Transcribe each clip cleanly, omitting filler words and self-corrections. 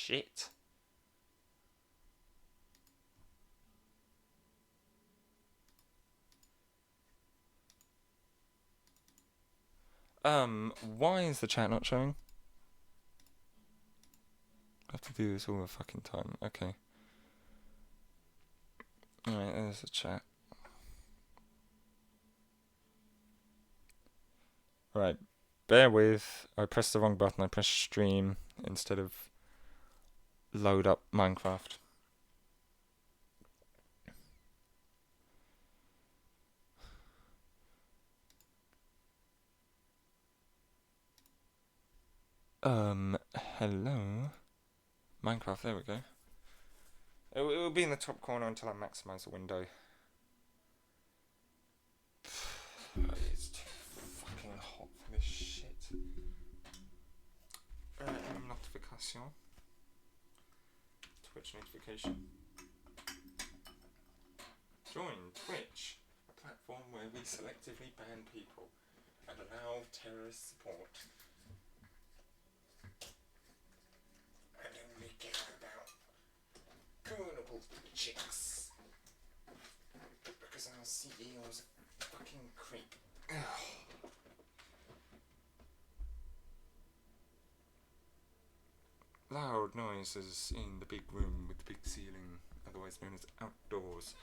shit. Why is the chat not showing? I have to do this all the fucking time. Okay. Alright, there's the chat. Right, bear with. I pressed the wrong button. I pressed stream instead of load up Minecraft. Hello? Minecraft, there we go. It will be in the top corner until I maximize the window. It's too fucking hot for this shit. Notification. Twitch notification. Join Twitch, a platform where we selectively ban people and allow terrorist support. And only care about goonable chicks. Because our CEO's a fucking creep. Loud noises in the big room with the big ceiling, otherwise known as outdoors.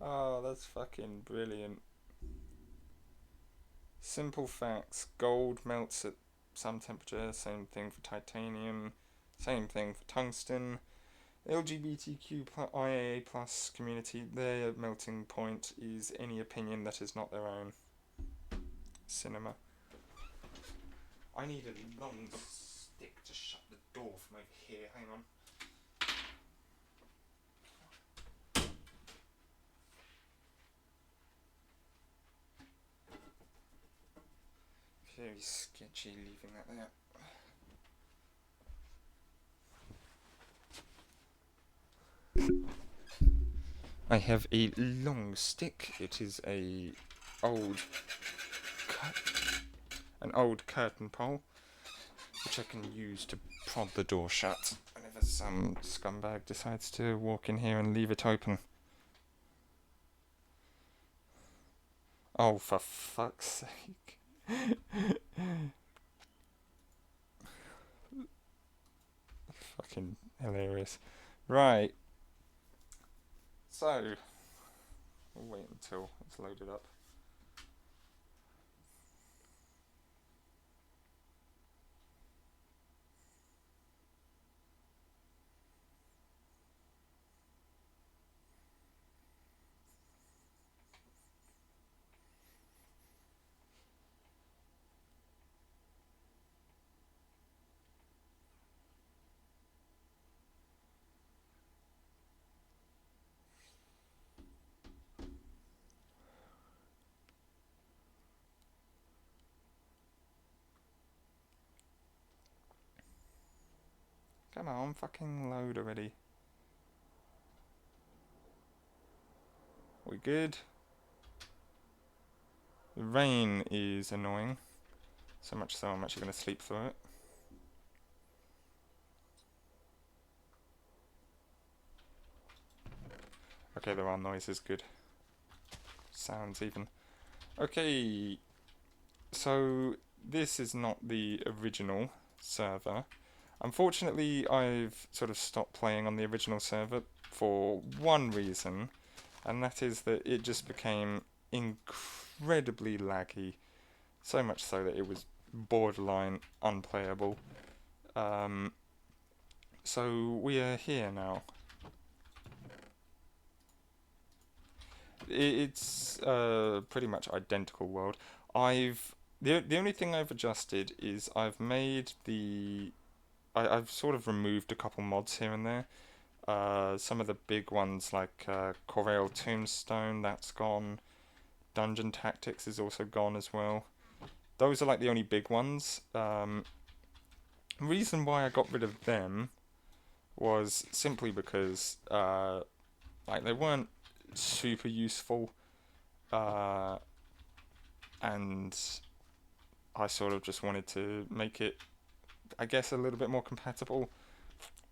Oh, that's fucking brilliant. Simple facts. Gold melts at some temperature, same thing for titanium, same thing for tungsten. LGBTQIA plus community, their melting point is any opinion that is not their own. Cinema. I need a long stick to shut the door from over here, hang on. Very sketchy leaving that there. I have a long stick. It is an old curtain pole, which I can use to prod the door shut whenever some scumbag decides to walk in here and leave it open. Oh, for fuck's sake. Fucking hilarious. Right. So, we'll wait until it's loaded up. Come on, fucking load already. We good? The rain is annoying. So much so I'm actually going to sleep through it. Okay, there are noises, good. Sounds even. Okay, so this is not the original server. Unfortunately, I've sort of stopped playing on the original server for one reason, and that is that it just became incredibly laggy. So much so that it was borderline unplayable. So we are here now. It's pretty much identical world. The only thing I've adjusted is I've sort of removed a couple mods here and there. Some of the big ones like Corel Tombstone, that's gone. Dungeon Tactics is also gone as well. Those are like the only big ones. Reason why I got rid of them was simply because like they weren't super useful, uh, and I sort of just wanted to make it, I guess, a little bit more compatible.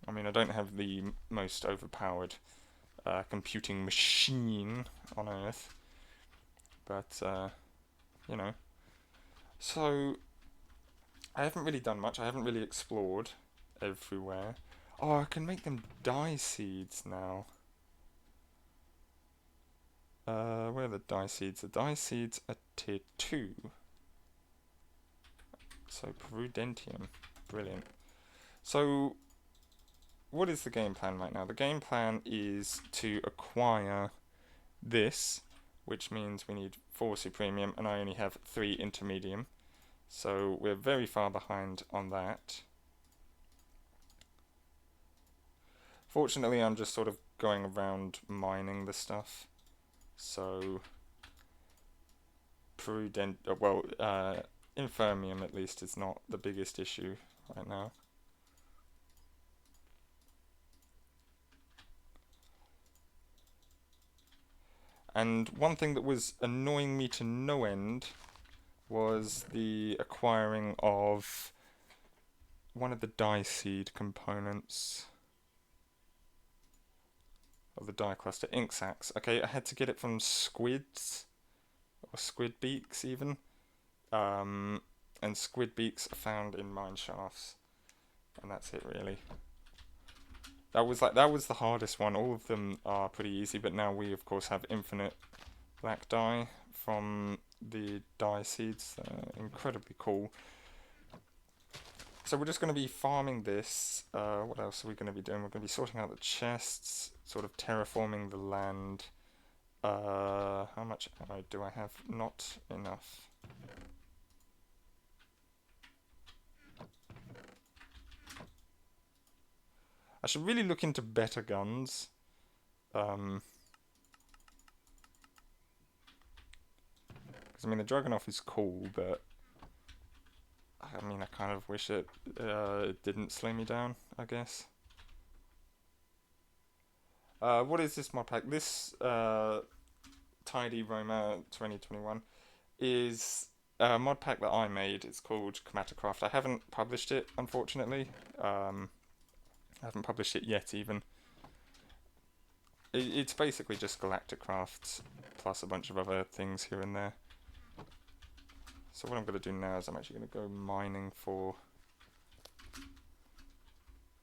I mean, I don't have the most overpowered computing machine on Earth, but you know. So I haven't really done much. I haven't really explored everywhere. Oh, I can make them dye seeds now. Where are the dye seeds? The dye seeds are tier 2. So, Prudentium. Brilliant. So, what is the game plan right now? The game plan is to acquire this, which means we need 4 Supremium, and I only have 3 Intermedium. So, we're very far behind on that. Fortunately, I'm just sort of going around mining the stuff. So, Infirmium at least is not the biggest issue right now. And one thing that was annoying me to no end was the acquiring of one of the dye seed components of the dye cluster, ink sacs. Okay, I had to get it from squids, or squid beaks even. And squid beaks are found in mine shafts, and that's it really. That was the hardest one. All of them are pretty easy, but now we of course have infinite black dye from the dye seeds. Incredibly cool. So we're just going to be farming this. What else are we going to be doing? We're going to be sorting out the chests, sort of terraforming the land. How much ammo do I have? Not enough. I should really look into better guns. Because I mean, the Dragunov is cool, but I mean, I kind of wish it didn't slow me down, I guess. What is this mod pack? This Tidy Roma 2021 is a mod pack that I made. It's called Commatacraft. I haven't published it, unfortunately. I haven't published it yet, even. It's basically just Galactic Crafts plus a bunch of other things here and there. So what I'm going to do now is I'm actually going to go mining for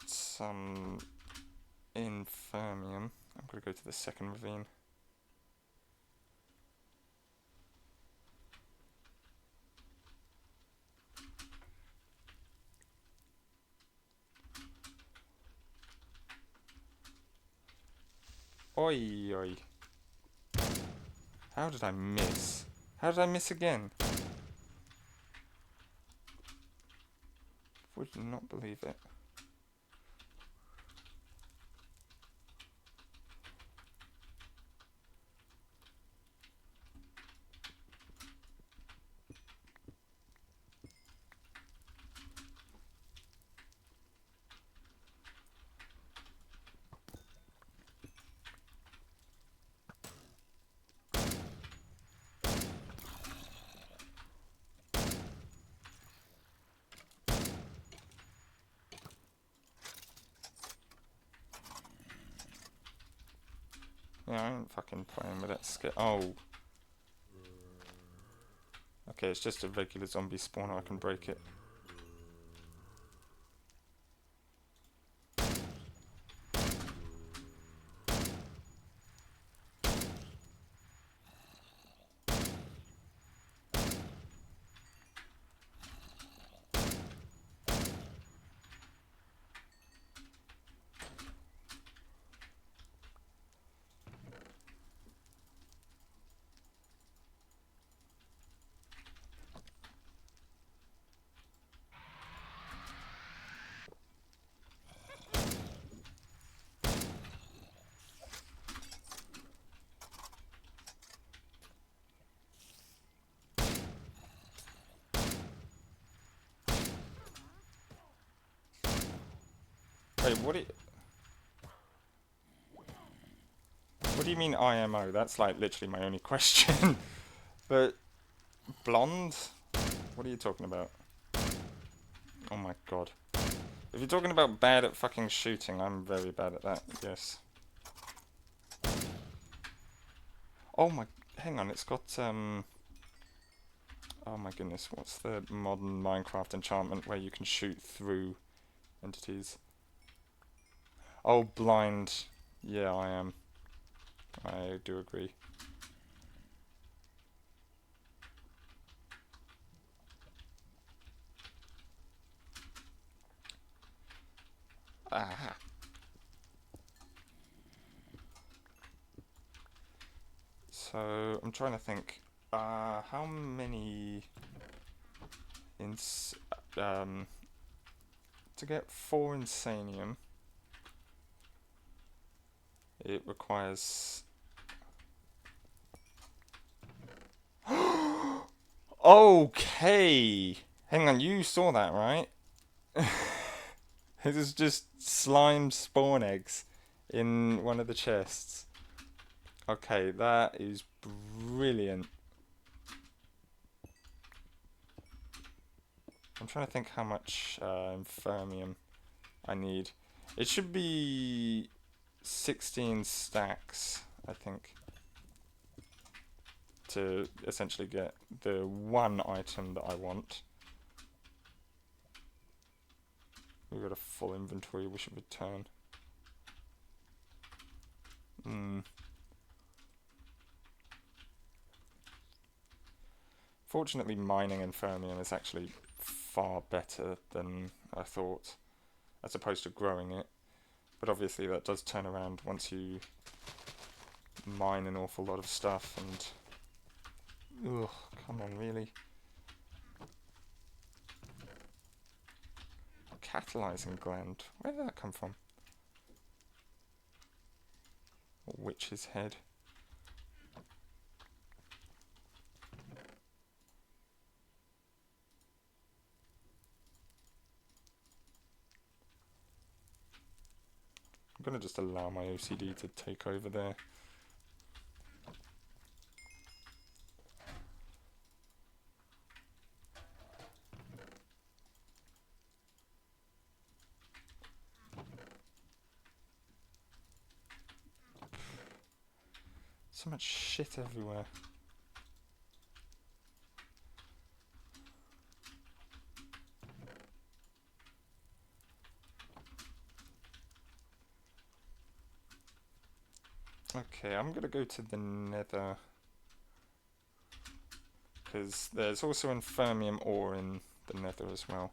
some Infirmium. I'm going to go to the second ravine. Oi, oi. How did I miss? How did I miss again? Would not believe it. Yeah, I ain't fucking playing with that skit. Oh. Okay, it's just a regular zombie spawner. I can break it. Wait, what do you mean IMO? That's like literally my only question. But blonde? What are you talking about? Oh my god. If you're talking about bad at fucking shooting, I'm very bad at that, yes. Oh my... Hang on, it's got, oh my goodness, what's the modern Minecraft enchantment where you can shoot through entities? Oh, blind. Yeah, I am. I do agree. Ah. So, I'm trying to think. How many... to get 4 Insanium, it requires... Okay! Hang on, you saw that, right? It was just slime spawn eggs in one of the chests. Okay, that is brilliant. I'm trying to think how much Infermium I need. It should be 16 stacks, I think, to essentially get the one item that I want. We've got a full inventory we should return. Fortunately, mining Infermium is actually far better than I thought, as opposed to growing it. But obviously that does turn around once you mine an awful lot of stuff and... Ugh, come on, really? Catalyzing gland. Where did that come from? A witch's head. I'm gonna just allow my OCD to take over there. So much shit everywhere. Okay, I'm gonna go to the nether, because there's also Infermium ore in the nether as well.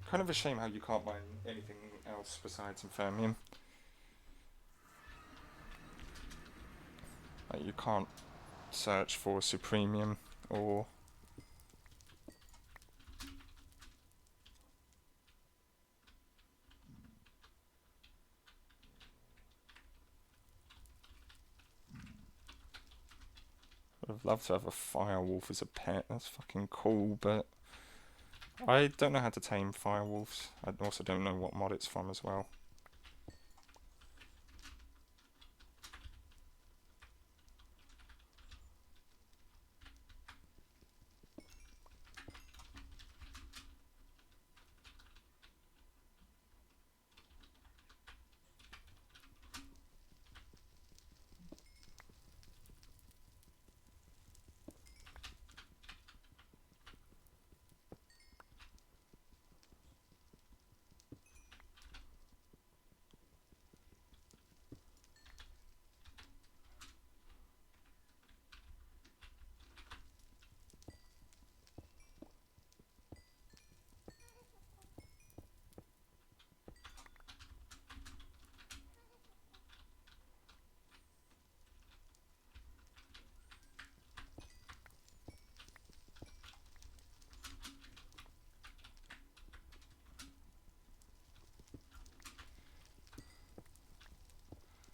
Kind of a shame how you can't mine anything else besides Infermium. Like, you can't search for Supremium or... I'd have loved to have a firewolf as a pet, that's fucking cool, but... I don't know how to tame firewolves. I also don't know what mod it's from as well.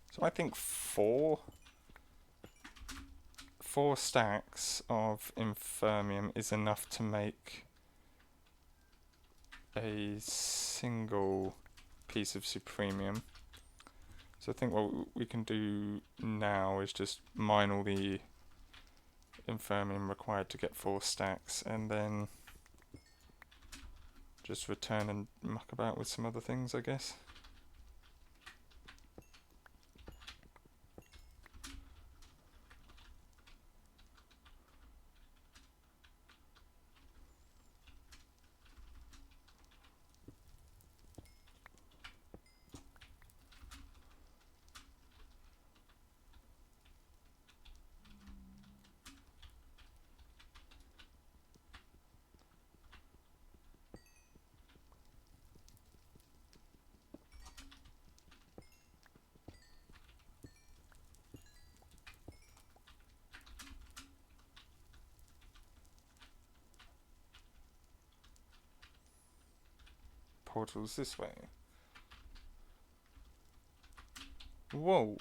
So I think four stacks of Infermium is enough to make a single piece of supremium. So I think what we can do now is just mine all the infirmium required to get 4 stacks, and then just return and muck about with some other things, I guess. Portals this way. Whoa.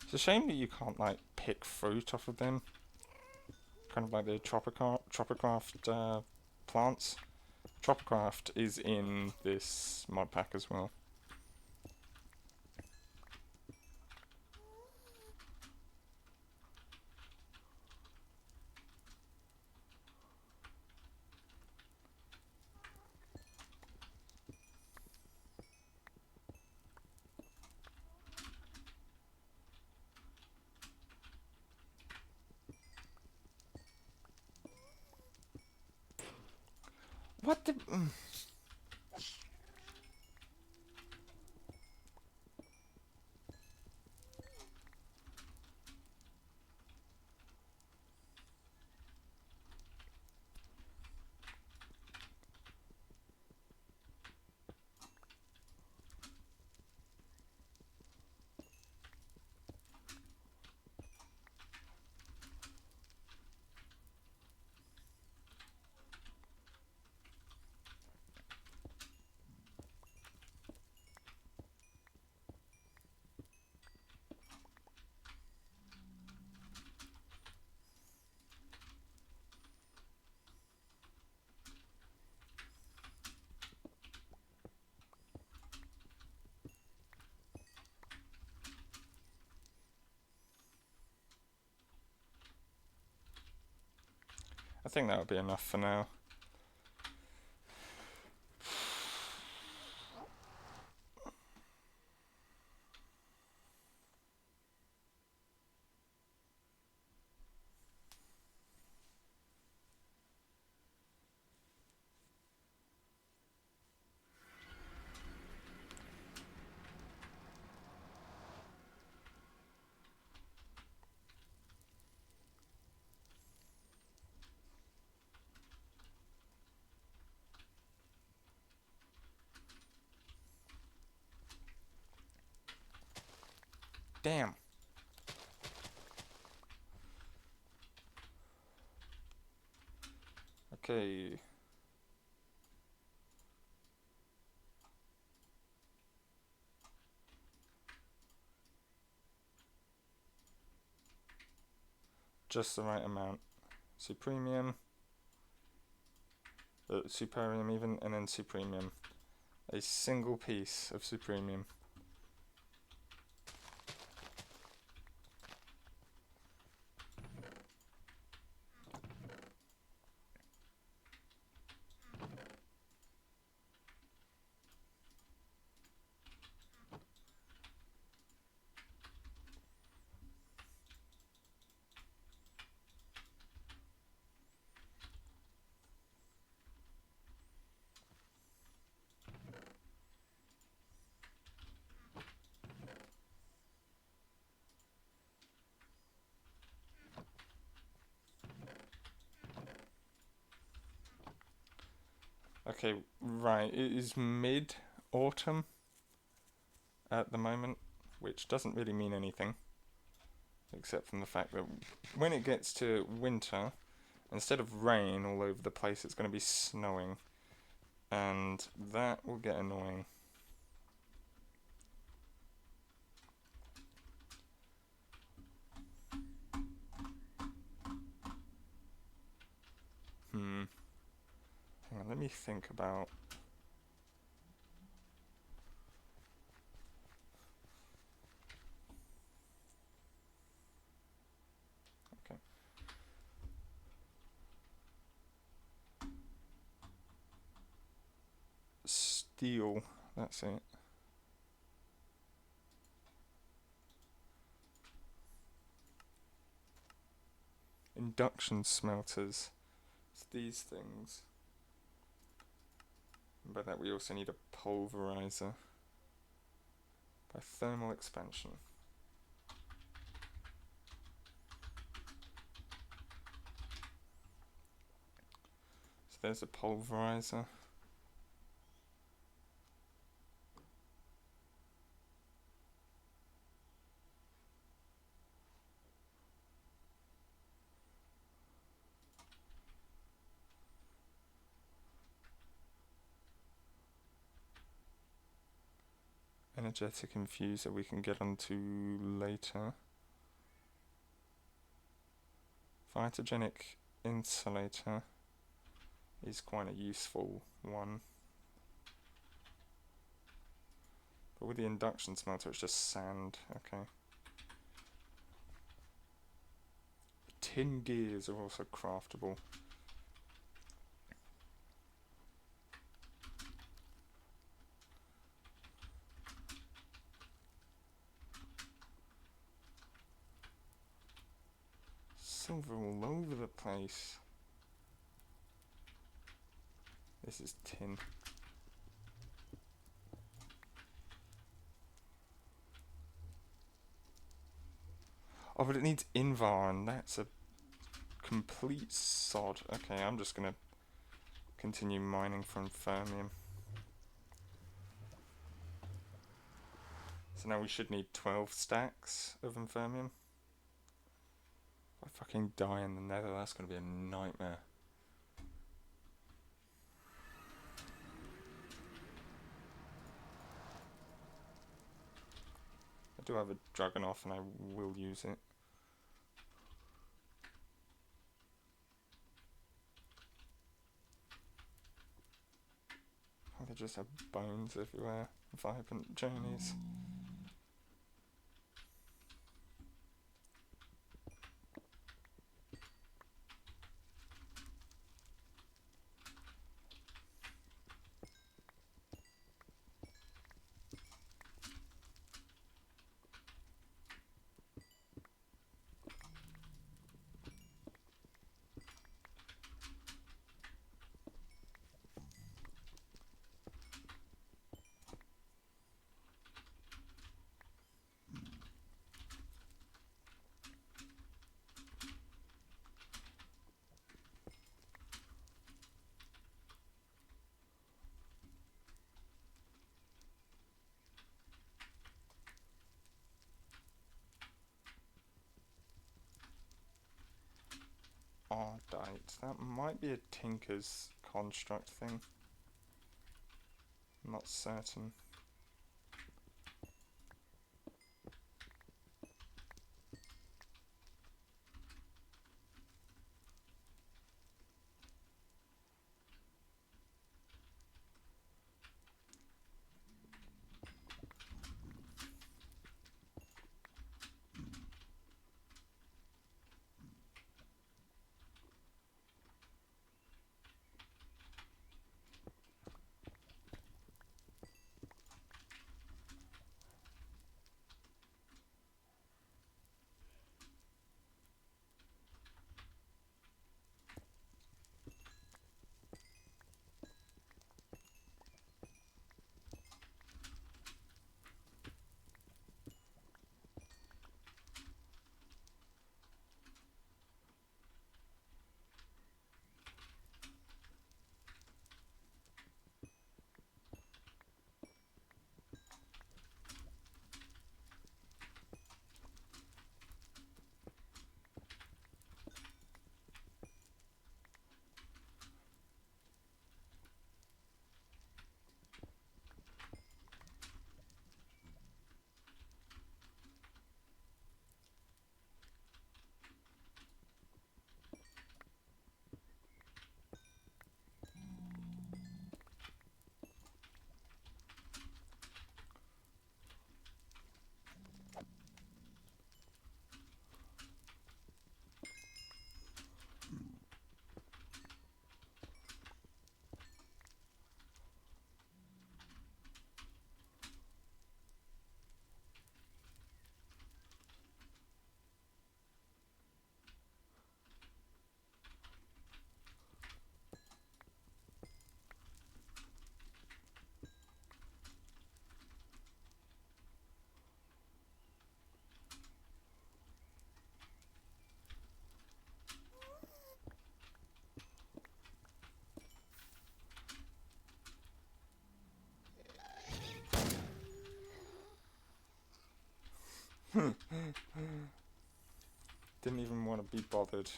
It's a shame that you can't, like, pick fruit off of them. Kind of like the Tropicraft plants. Tropicraft is in this mod pack as well. What the... I think that would be enough for now. Damn. Okay. Just the right amount. Supremium. Superium even, and then supremium. A single piece of supremium. Okay, right, it is mid-autumn at the moment, which doesn't really mean anything, except from the fact that when it gets to winter, instead of rain all over the place, it's going to be snowing, and that will get annoying. Hang on, let let me think about... Okay. Steel, that's it. Induction smelters. It's these things. And by that we also need a pulverizer. By thermal expansion. So there's a pulverizer. Energetic infuser we can get onto later. Phytogenic insulator is quite a useful one. But with the induction smelter it's just sand, okay. Tin gears are also craftable. Silver all over the place. This is tin. Oh, but it needs Invar, and that's a complete sod. Okay, I'm just gonna continue mining from Fermium. So now we should need 12 stacks of Infermium. If I fucking die in the nether, that's gonna be a nightmare. I do have a Dragonov and I will use it. Oh, they just have bones everywhere. Vibrant journeys. Ardite. That might be a Tinker's construct thing. I'm not certain. Didn't even want to be bothered.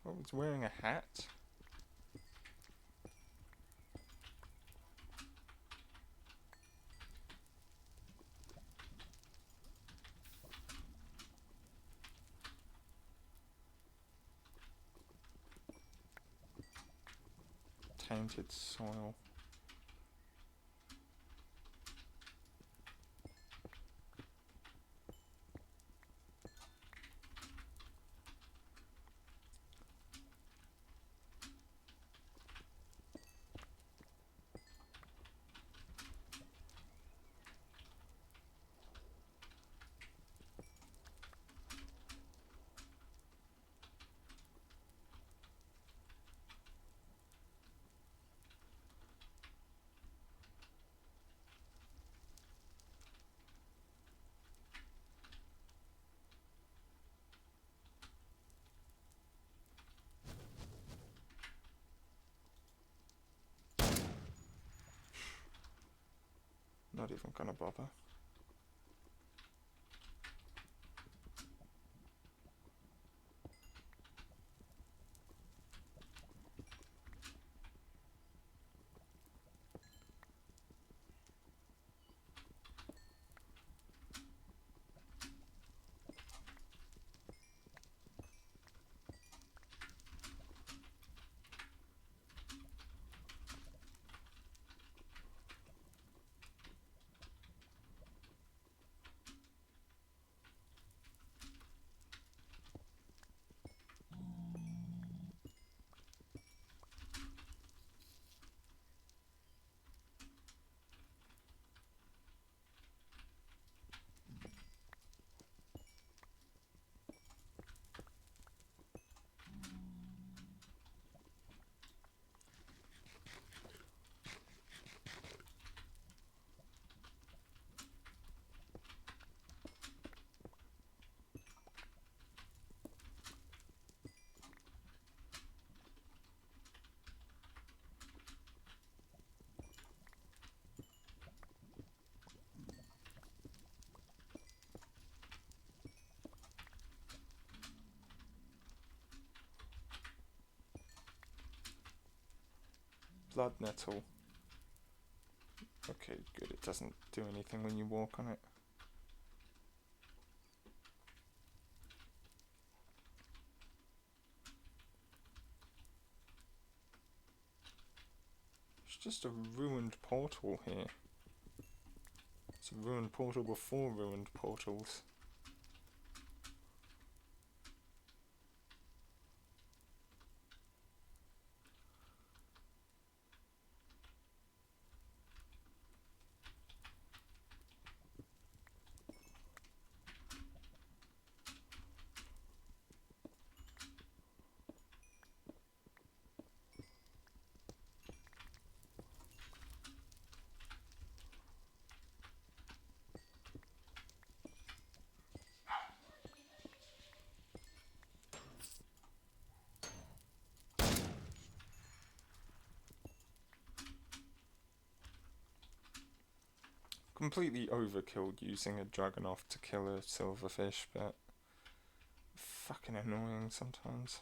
Oh, he's wearing a hat? Tainted soil. Not even gonna bother. Blood nettle. Okay, good. It doesn't do anything when you walk on it. It's just a ruined portal here. It's a ruined portal before ruined portals. Completely overkilled using a Dragonov to kill a silverfish, but fucking annoying sometimes.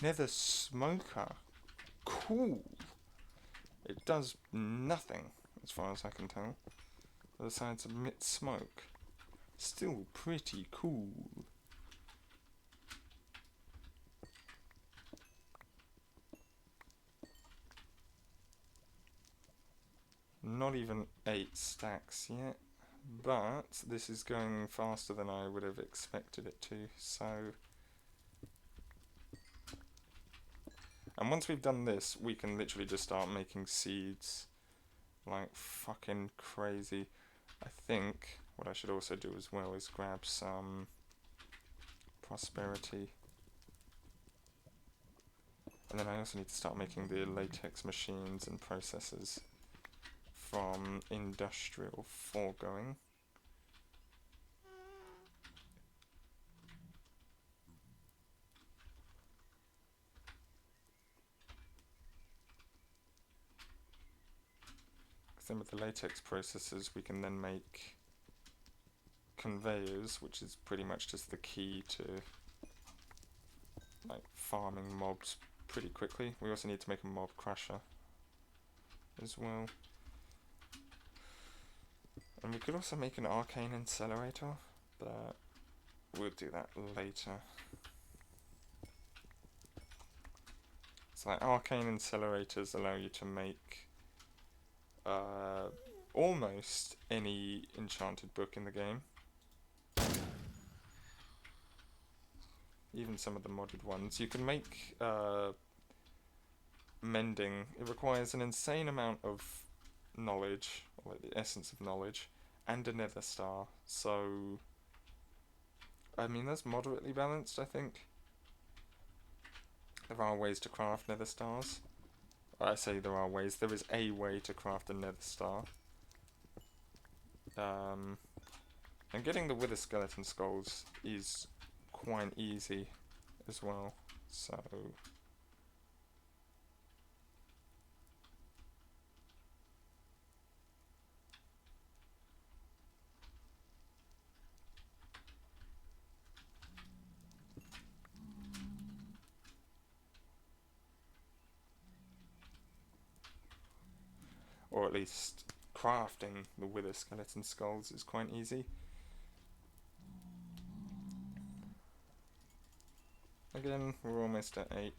Nether smoker. Cool. It does nothing. as far as I can tell. The sides emit smoke. Still pretty cool. Not even 8 stacks yet, but this is going faster than I would have expected it to, so... And once we've done this, we can literally just start making seeds like fucking crazy. I think what I should also do as well is grab some prosperity. And then I also need to start making the latex machines and processors from industrial foregoing. Because then with the latex processors we can then make conveyors, which is pretty much just the key to like farming mobs pretty quickly. We also need to make a mob crusher as well. And we could also make an arcane incinerator, but we'll do that later. So like arcane incinerators allow you to make almost any enchanted book in the game. Even some of the modded ones. You can make mending. It requires an insane amount of knowledge, or like the essence of knowledge, and a nether star. So, I mean, that's moderately balanced, I think. There are ways to craft nether stars. I say there are ways. There is a way to craft a nether star. And getting the wither skeleton skulls is quite easy as well. So... or at least crafting the wither skeleton skulls is quite easy. Again, we're almost at 8.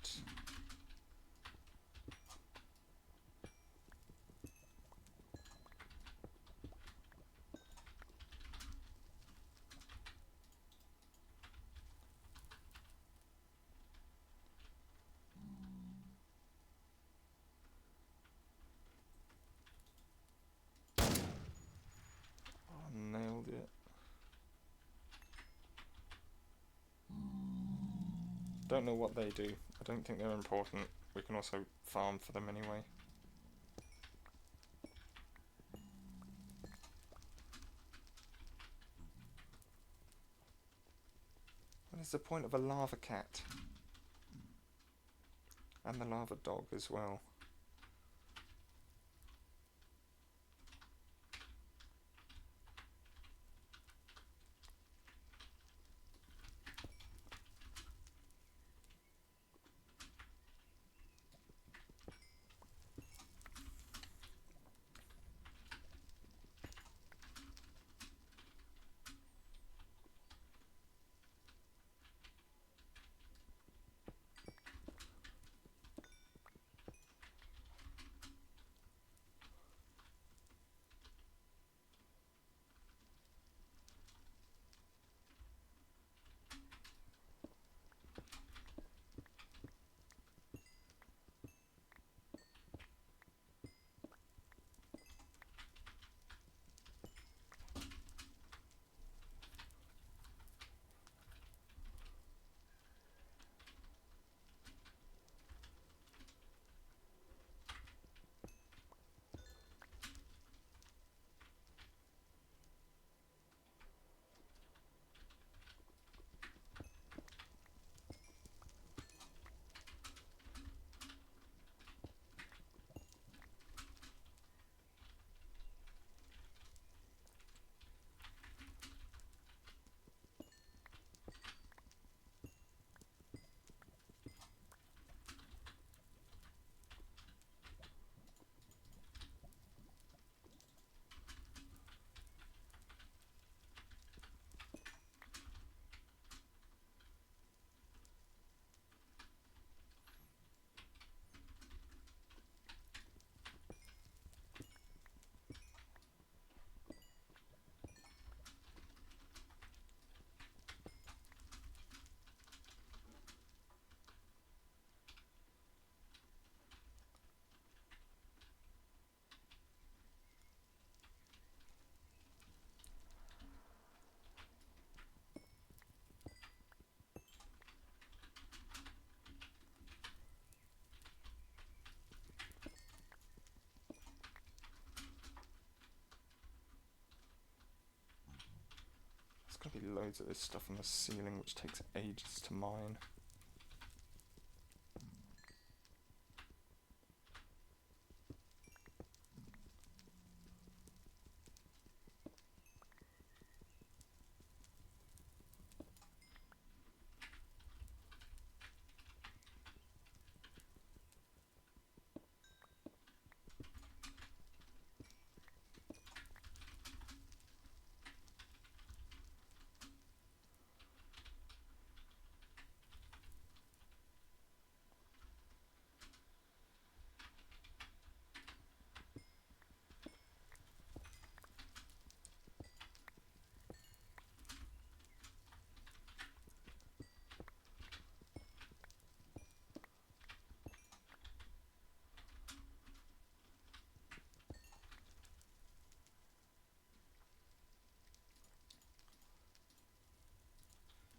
Nailed it. Don't know what they do. I don't think they're important. We can also farm for them anyway. What is the point of a lava cat? And the lava dog as well. going to be loads of this stuff on the ceiling which takes ages to mine.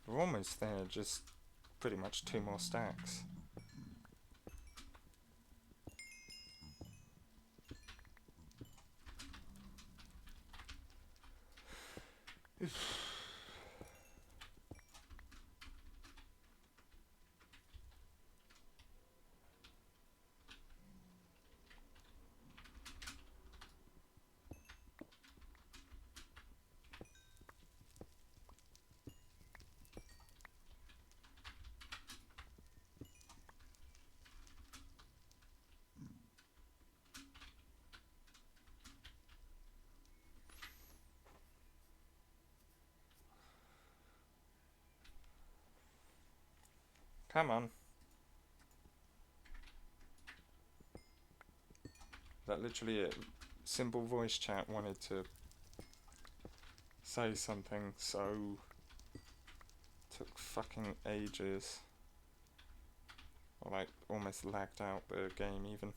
We're almost there, just pretty much 2 more stacks. Come on. Is that literally it? Simple voice chat wanted to say something, so took fucking ages. Or like almost lagged out the game even.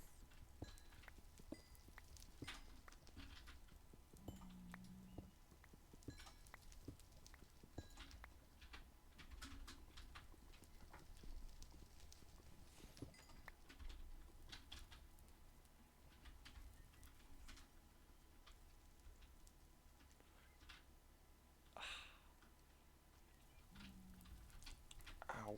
Ow.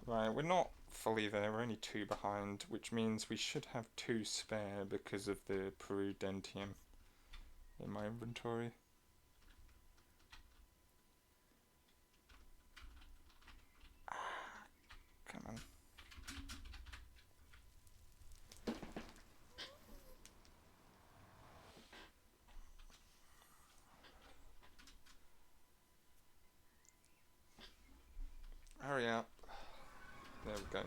Right, we're not fully there, we're only 2 behind, which means we should have 2 spare because of the Perudentium in my inventory. Come on. hurry up. There we go.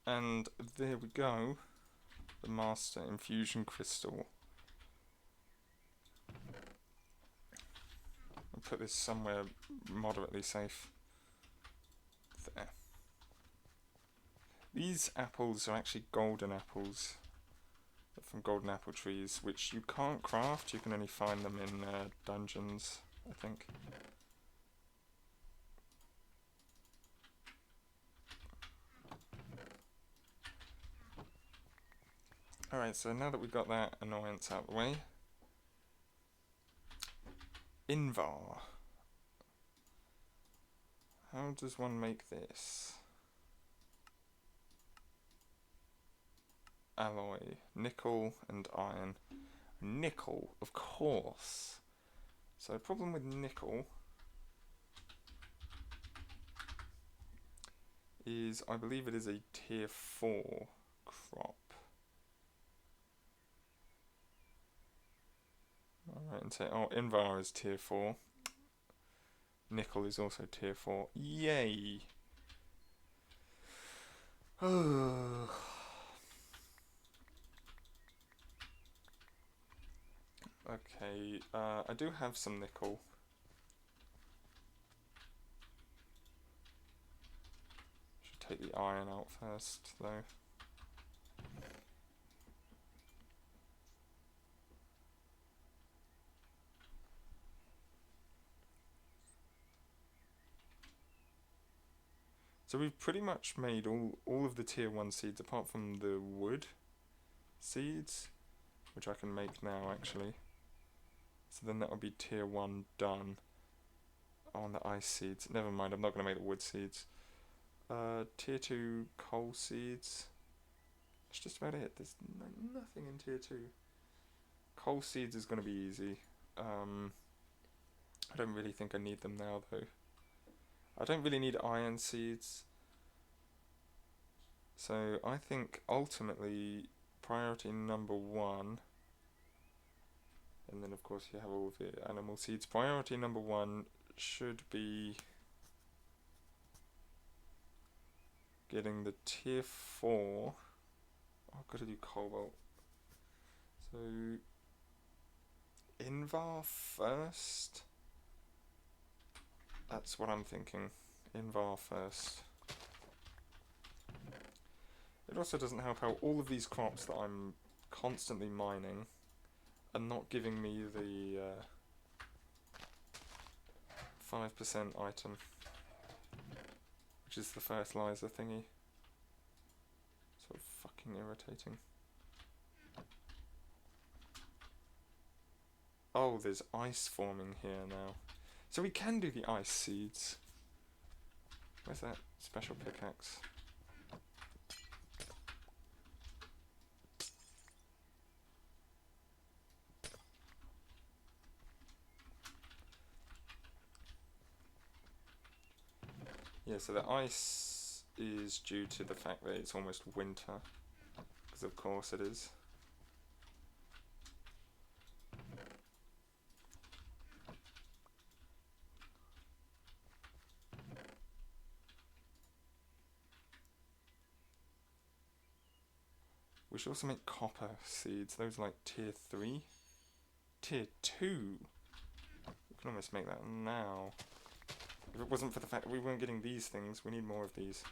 And there we go, the Master Infusion Crystal. I'll put this somewhere moderately safe. There. These apples are actually golden apples. They're from golden apple trees, which you can't craft, you can only find them in dungeons, I think. Alright, so now that we've got that annoyance out of the way, Invar. How does one make this? Alloy, nickel and iron. Nickel, of course. So the problem with nickel is I believe it is a tier 4 crop. Alright, and say, oh, Invar is tier 4. Nickel is also tier 4. Yay! Okay, I do have some nickel. Should take the iron out first, though. So we've pretty much made all of the tier 1 seeds, apart from the wood seeds, which I can make now, actually. So then that would be tier 1 done. Oh, and the ice seeds. Never mind, I'm not going to make the wood seeds. Tier 2 coal seeds. That's just about it. There's nothing in tier 2. Coal seeds is going to be easy. I don't really think I need them now, though. I don't really need iron seeds. So I think ultimately priority number 1, and then of course you have all of the animal seeds. Priority number 1 should be getting the tier 4. Oh, I've got to do cobalt. So Invar first. That's what I'm thinking. Invar first. It also doesn't help how all of these crops that I'm constantly mining are not giving me the 5% item, which is the fertilizer thingy. So fucking irritating. Oh, there's ice forming here now. So we can do the ice seeds. Where's that special pickaxe? Yeah, so the ice is due to the fact that it's almost winter, because of course it is. We should also make copper seeds. Those are like tier 3. Tier 2? We can almost make that now. If it wasn't for the fact that we weren't getting these things, we need more of these.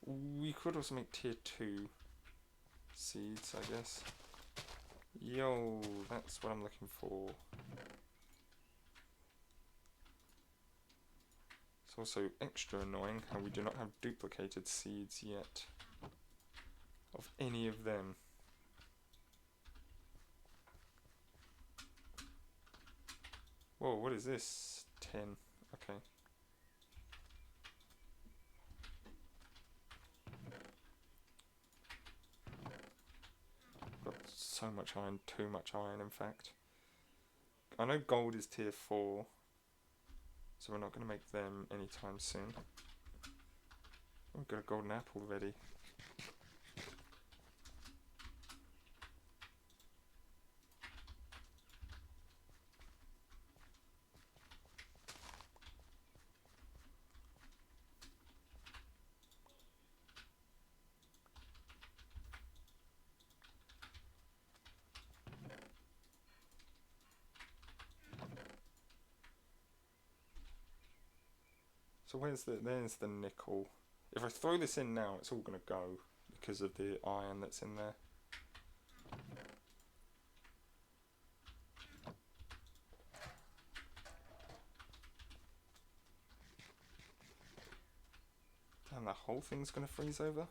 We could also make tier 2 seeds, I guess. Yo, that's what I'm looking for. It's also extra annoying how we do not have duplicated seeds yet of any of them. Whoa, what is this? 10. Okay. Got so much iron, too much iron in fact. I know gold is tier 4, so we're not going to make them anytime soon. I've got a golden apple already. So there's the nickel. If I throw this in now, it's all going to go because of the iron that's in there. Damn, the whole thing's going to freeze over?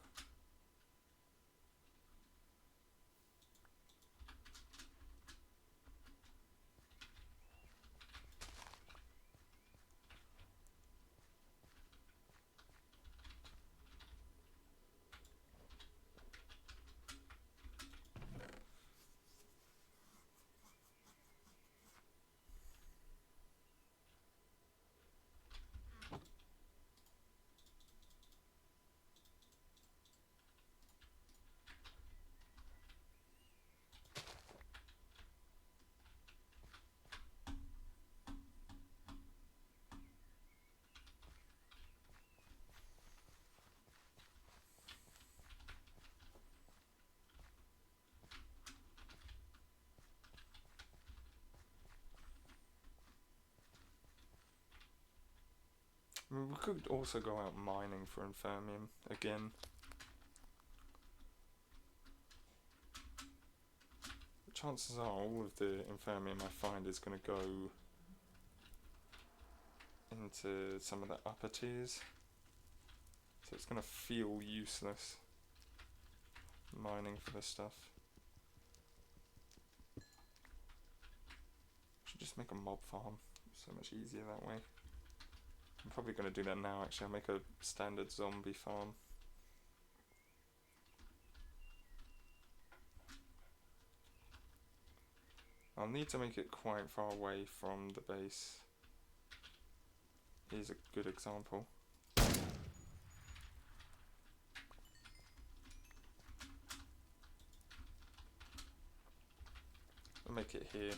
I mean, we could also go out mining for Infermium again. But chances are all of the Infermium I find is going to go into some of the upper tiers. So it's going to feel useless mining for this stuff. Should just make a mob farm. So much easier that way. I'm probably going to do that now actually. I'll make a standard zombie farm. I'll need to make it quite far away from the base. Here's a good example. I'll make it here.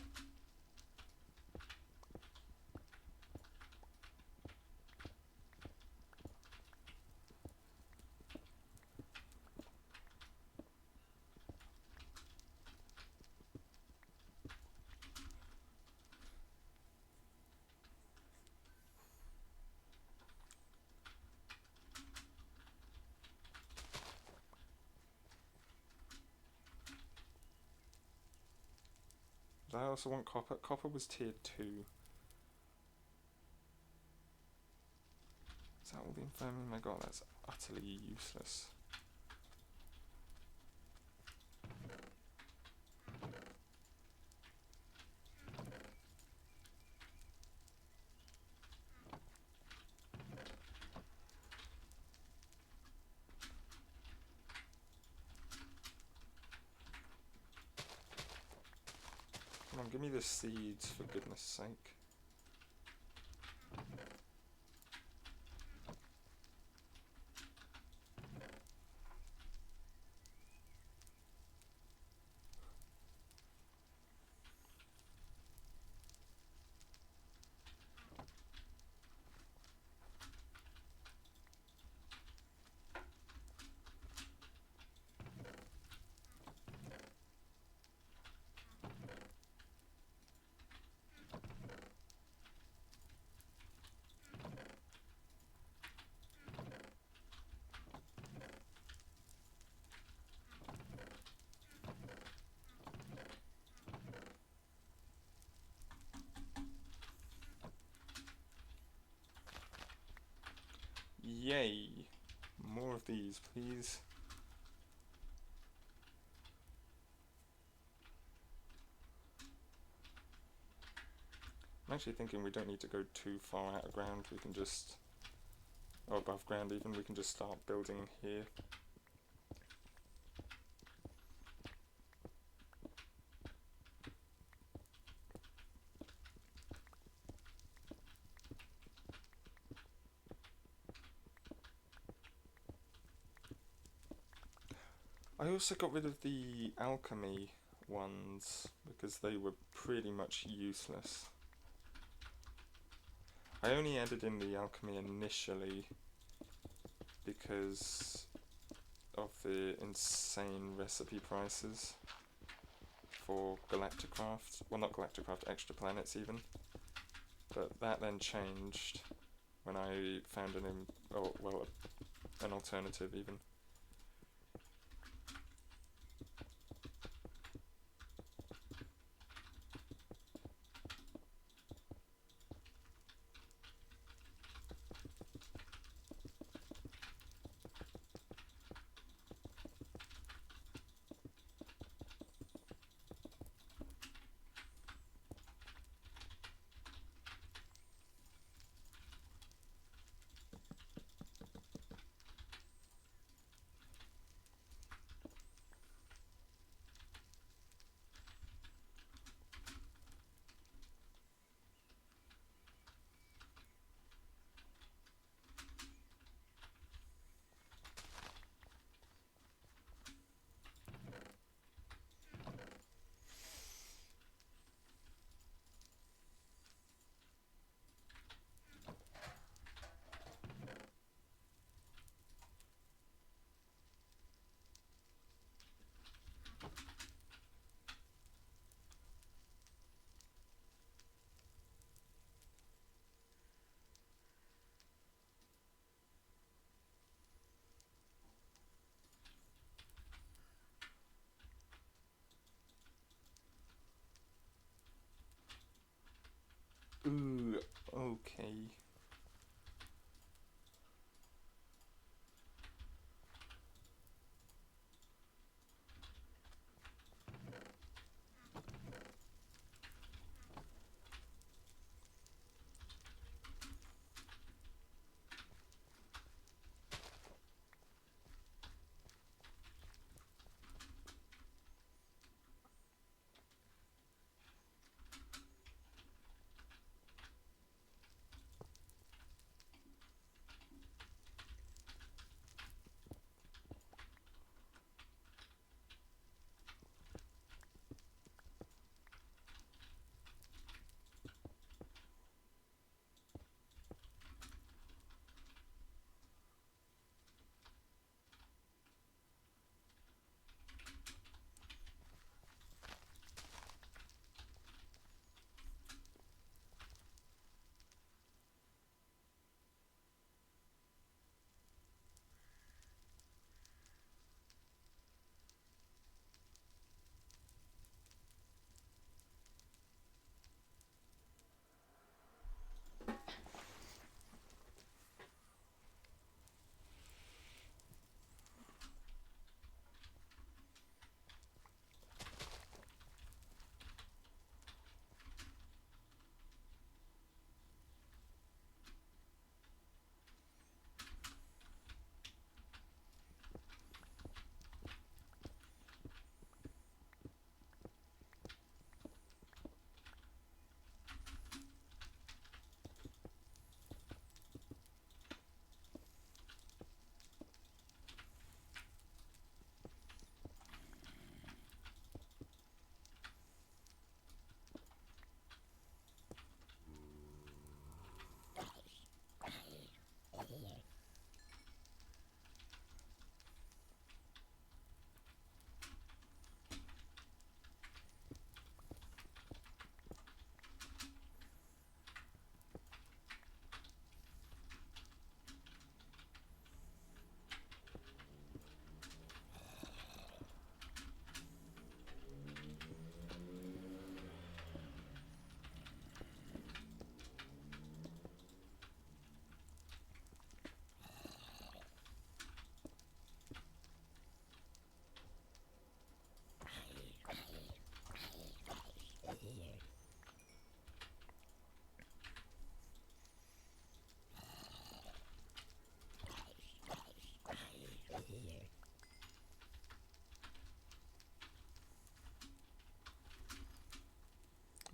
I also want copper. Copper was tier 2. Is that all the Infermium I got? That's utterly useless. Come on, give me the seeds for goodness sake. Yay! More of these, please. I'm actually thinking we don't need to go too far out of ground, we can just, or above ground even, we can just start building here. I also got rid of the alchemy ones because they were pretty much useless. I only added in the alchemy initially because of the insane recipe prices for Galacticraft. Well, not Galacticraft, Extra Planets even. But that then changed when I found an alternative even.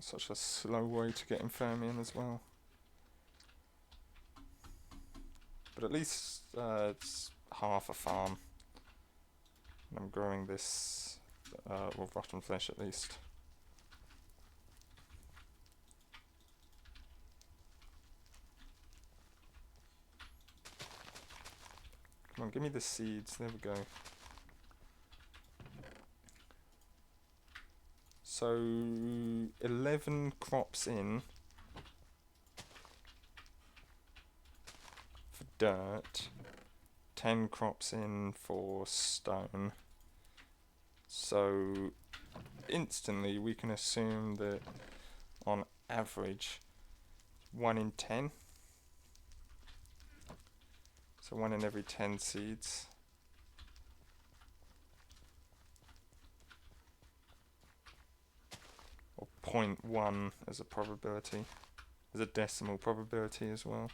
Such a slow way to get Infermium as well. But at least it's half a farm. And I'm growing this, well, rotten flesh at least. Come on, give me the seeds. There we go. So 11 crops in for dirt, 10 crops in for stone. So instantly we can assume that on average 1 in 10. So 1 in every 10 seeds. Or 0.1 as a probability, as a decimal probability as well.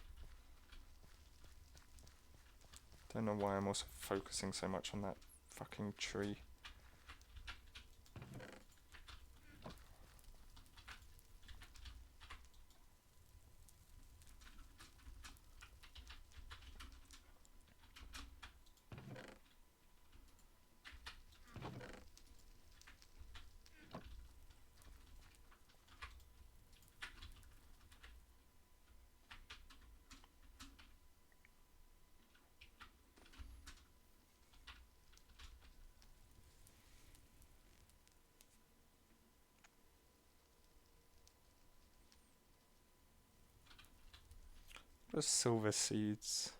Don't know why I'm also focusing so much on that fucking tree. Those silver seeds.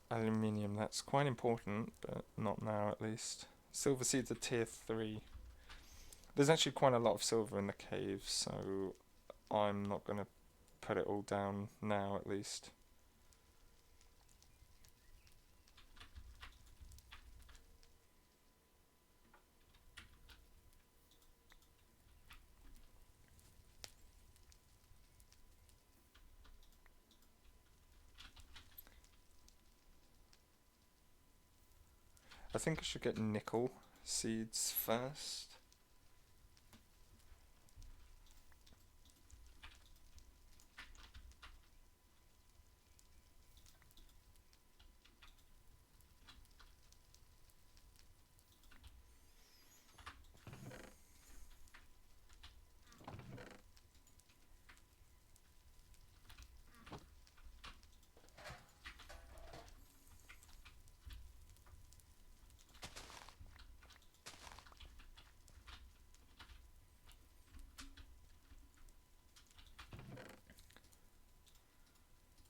Aluminium, that's quite important, but not now at least. Silver seeds are tier 3. There's actually quite a lot of silver in the cave, so I'm not going to put it all down now at least. I think I should get nickel seeds first.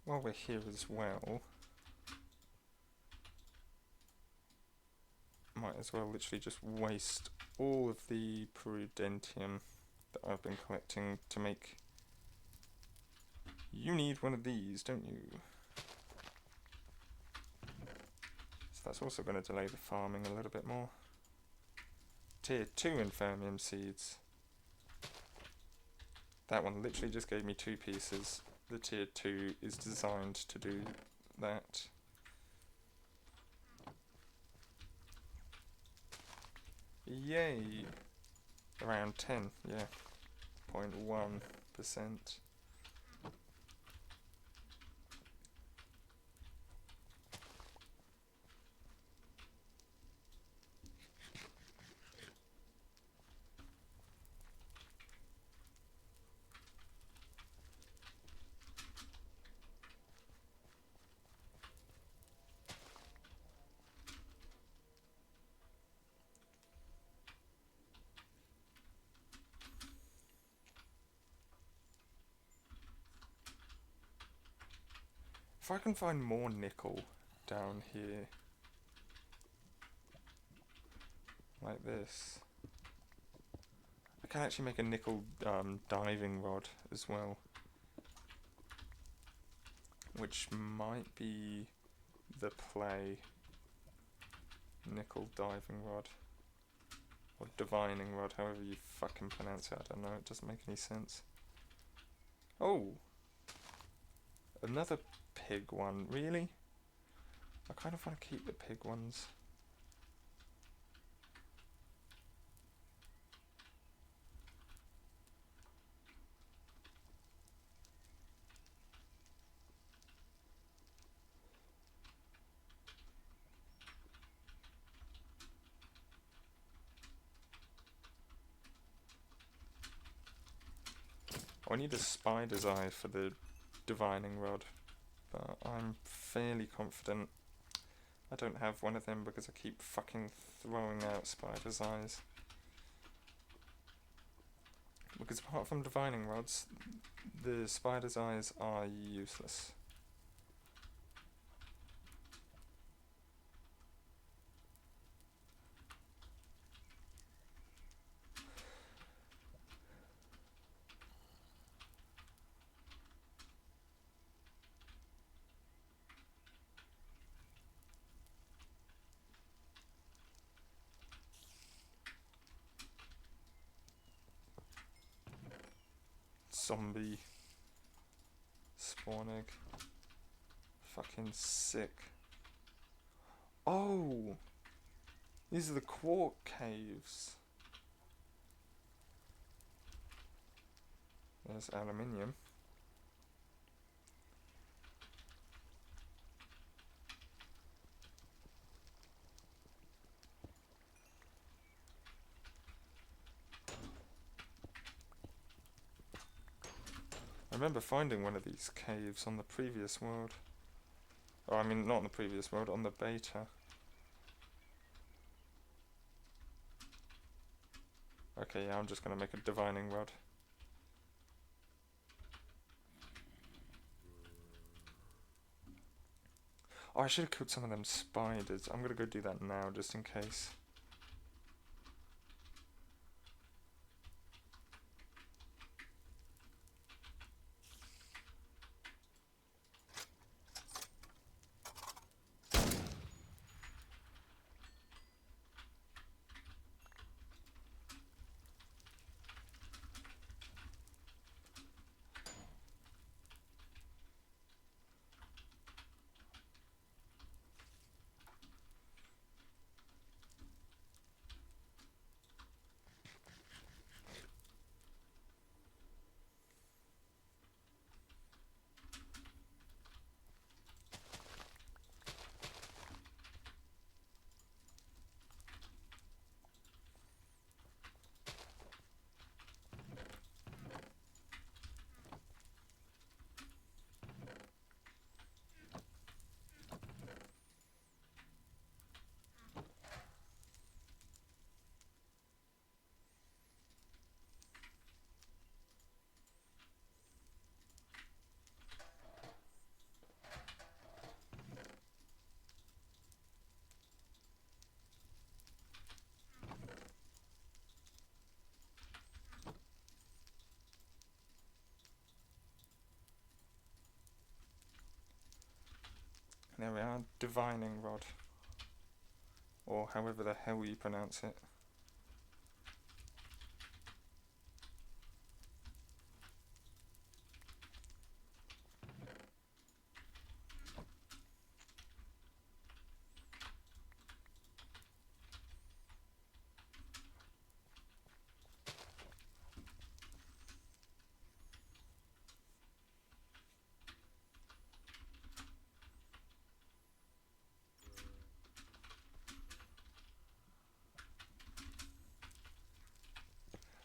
While we're here as well, might as well literally just waste all of the prudentium that I've been collecting to make. You need one of these, don't you? So that's also going to delay the farming a little bit more. Tier 2 Infermium seeds. That one literally just gave me 2 pieces. The tier 2 is designed to do that. Yay! Around 10, yeah. 0.1%. If I can find more nickel down here, like this, I can actually make a nickel diving rod as well, which might be the play. Nickel diving rod, or divining rod, however you fucking pronounce it, I don't know, it doesn't make any sense. Oh! Another pig one, really? I kind of want to keep the pig ones. I need a spider's eye for the divining rod, but I'm fairly confident I don't have one of them because I keep fucking throwing out spider's eyes. Because apart from divining rods, the spider's eyes are useless. Zombie spawn egg. Fucking sick. Oh! These are the quark caves. There's aluminium. I remember finding one of these caves on the previous world. Oh, I mean, not on the previous world, on the beta. Okay, yeah, I'm just gonna make a divining rod. Oh, I should have killed some of them spiders. I'm gonna go do that now, just in case. There we are, divining rod. Or however the hell you pronounce it.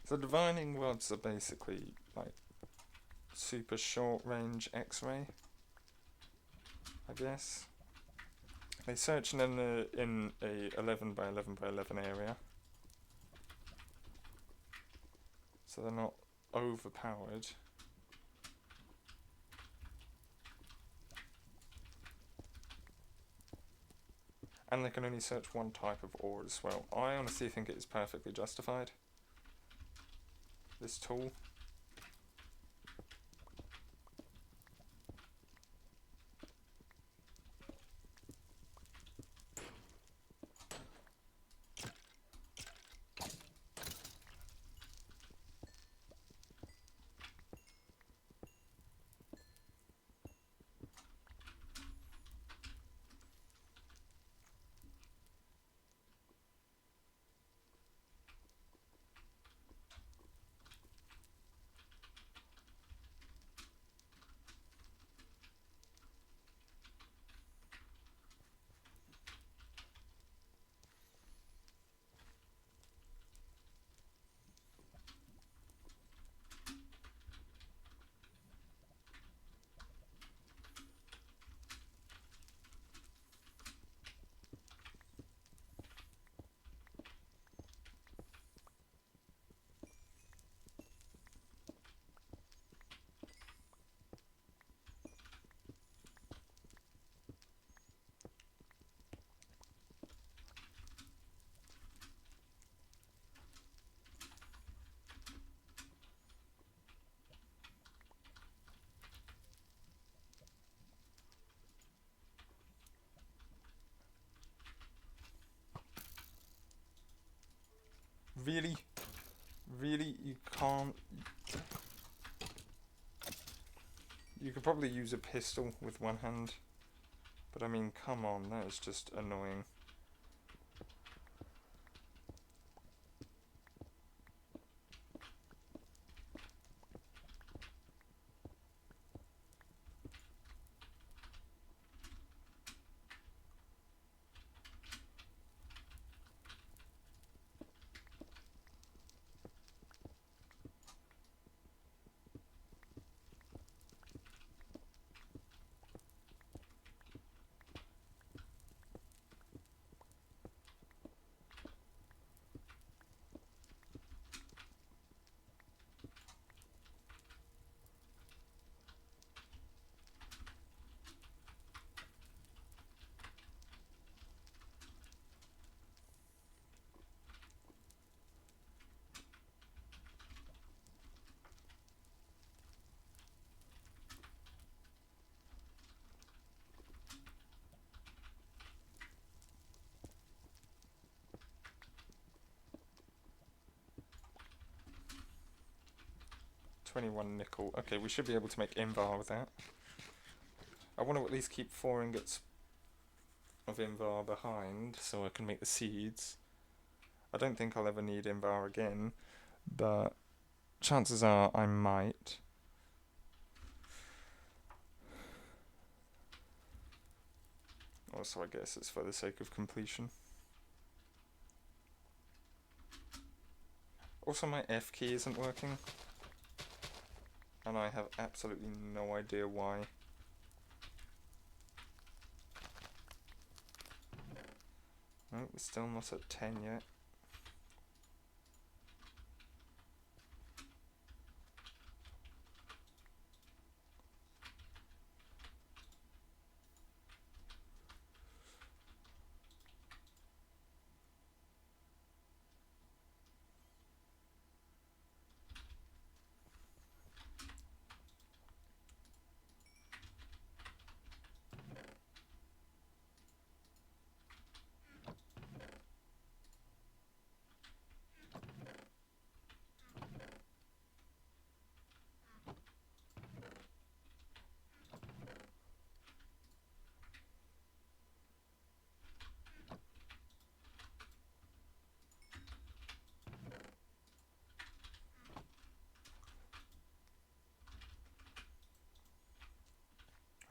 So divining rods are basically like super short range X-ray, I guess. They search in a 11 by 11 by 11 area, so they're not overpowered. And they can only search one type of ore as well. I honestly think it is perfectly justified, this tool. Really? Really? You can't... You could probably use a pistol with one hand. But I mean, come on, that is just annoying. $21 nickel. Okay, we should be able to make Invar with that. I want to at least keep 4 ingots of Invar behind so I can make the seeds. I don't think I'll ever need Invar again, but chances are I might. Also, I guess it's for the sake of completion. Also, my F key isn't working, and I have absolutely no idea why. No, we're still not at 10 yet.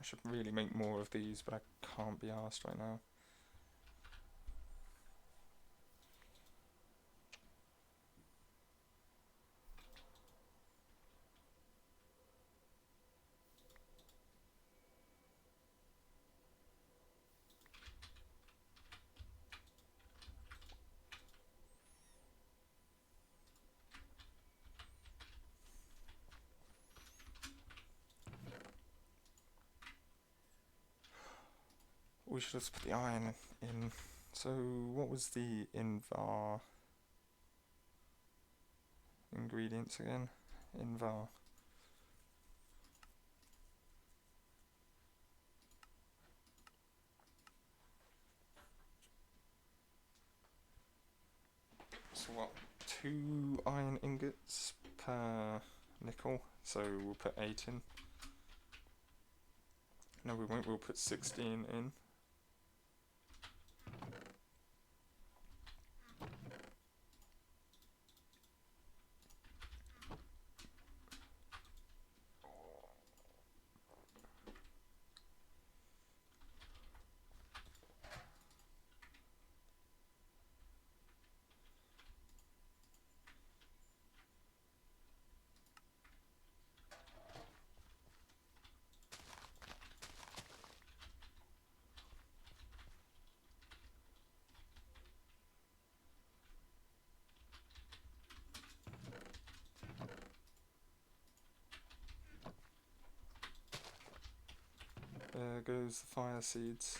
I should really make more of these, but I can't be arsed right now. We should have put the iron in. So, what was the Invar ingredients again? Invar. So what? 2 iron ingots per nickel. So we'll put 8 in. No, we won't. We'll put 16 in. There goes the fire seeds.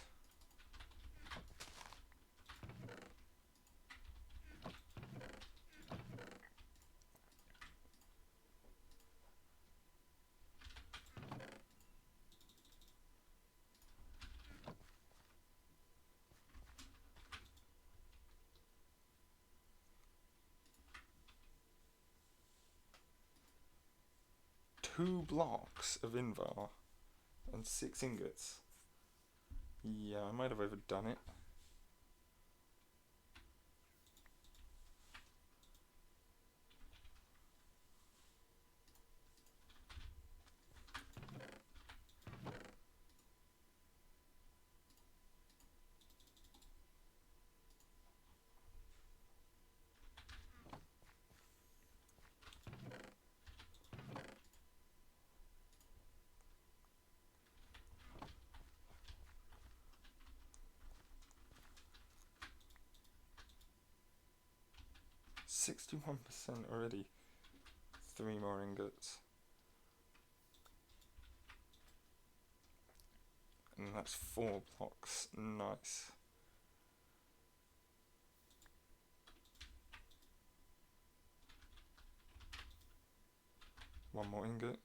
2 blocks of invar and 6 ingots. Yeah, I might have overdone it. %61% already. 3 more ingots. And that's 4 blocks. Nice. One more ingot.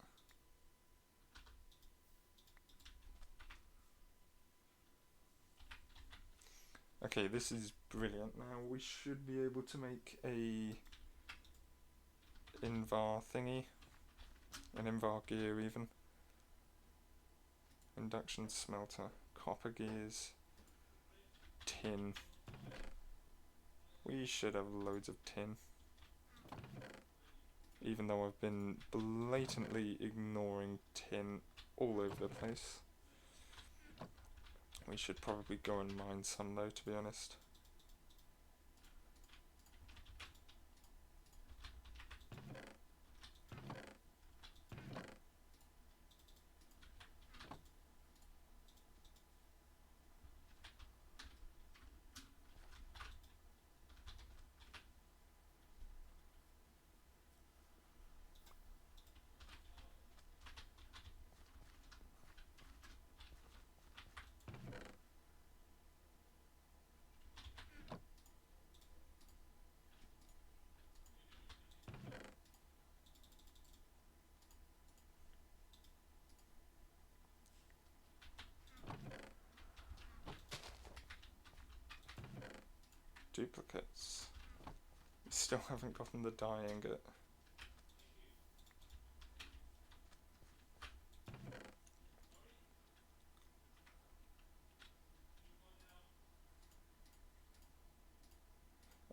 Okay, this is brilliant. Now we should be able to make a invar thingy, an invar gear even. Induction smelter, copper gears, tin. We should have loads of tin. Even though I've been blatantly ignoring tin all over the place. We should probably go and mine some though, to be honest. Duplicates. Still haven't gotten the dye ingot.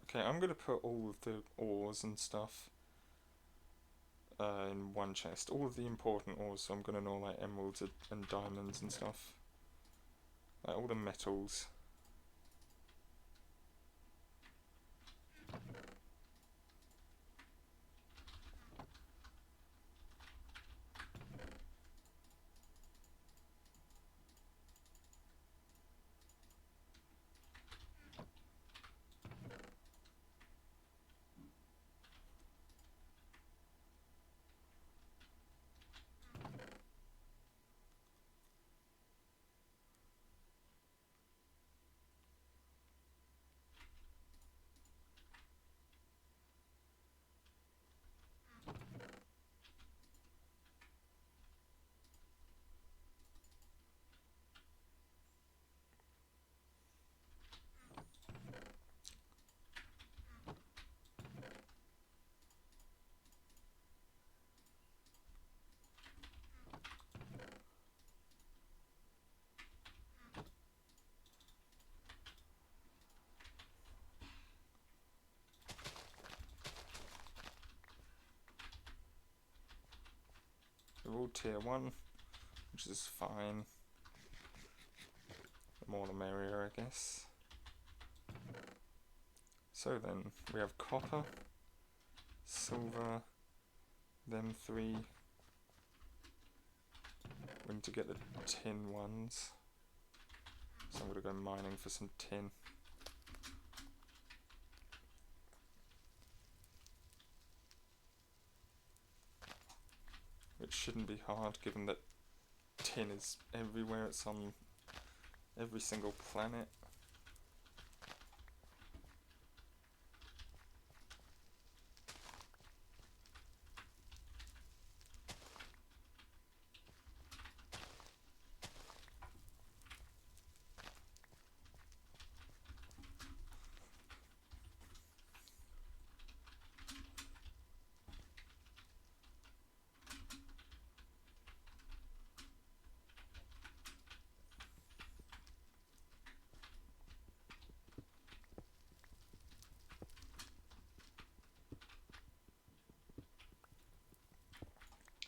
Okay, I'm gonna put all of the ores and stuff in one chest. All of the important ores, so I'm gonna know like emeralds and diamonds and stuff. Like all the metals. They're all tier 1, which is fine. The more the merrier, I guess. So then, we have copper, silver, them 3. We need to get the tin ones. So I'm going to go mining for some tin. Which shouldn't be hard, given that tin is everywhere. It's on every single planet.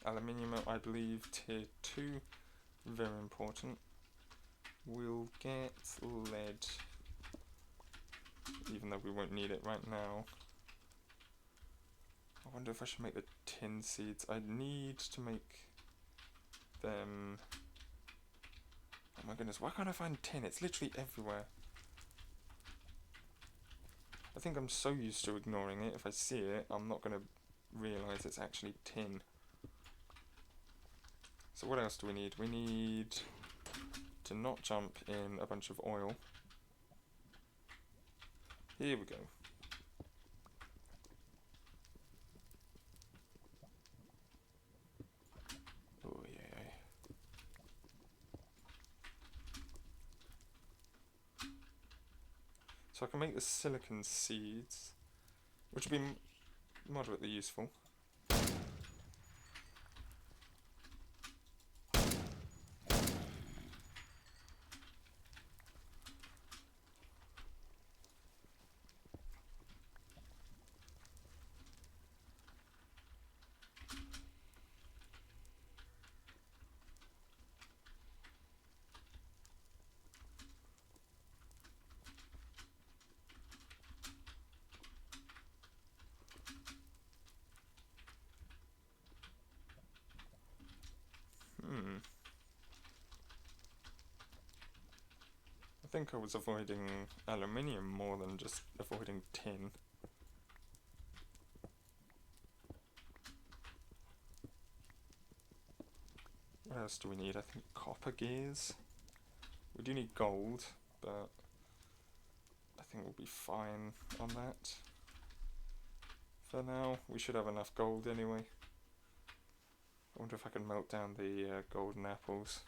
Aluminium, I believe, tier 2. Very important. We'll get lead, even though we won't need it right now. I wonder if I should make the tin seeds. I need to make them... Oh my goodness, why can't I find tin? It's literally everywhere. I think I'm so used to ignoring it. If I see it, I'm not going to realise it's actually tin. So what else do we need? We need to not jump in a bunch of oil. Here we go. Oh yeah. So I can make the silicon seeds, which would be moderately useful. I think I was avoiding aluminium more than just avoiding tin. What else do we need? I think copper gears. We do need gold, but I think we'll be fine on that. For now, we should have enough gold anyway. I wonder if I can melt down the golden apples.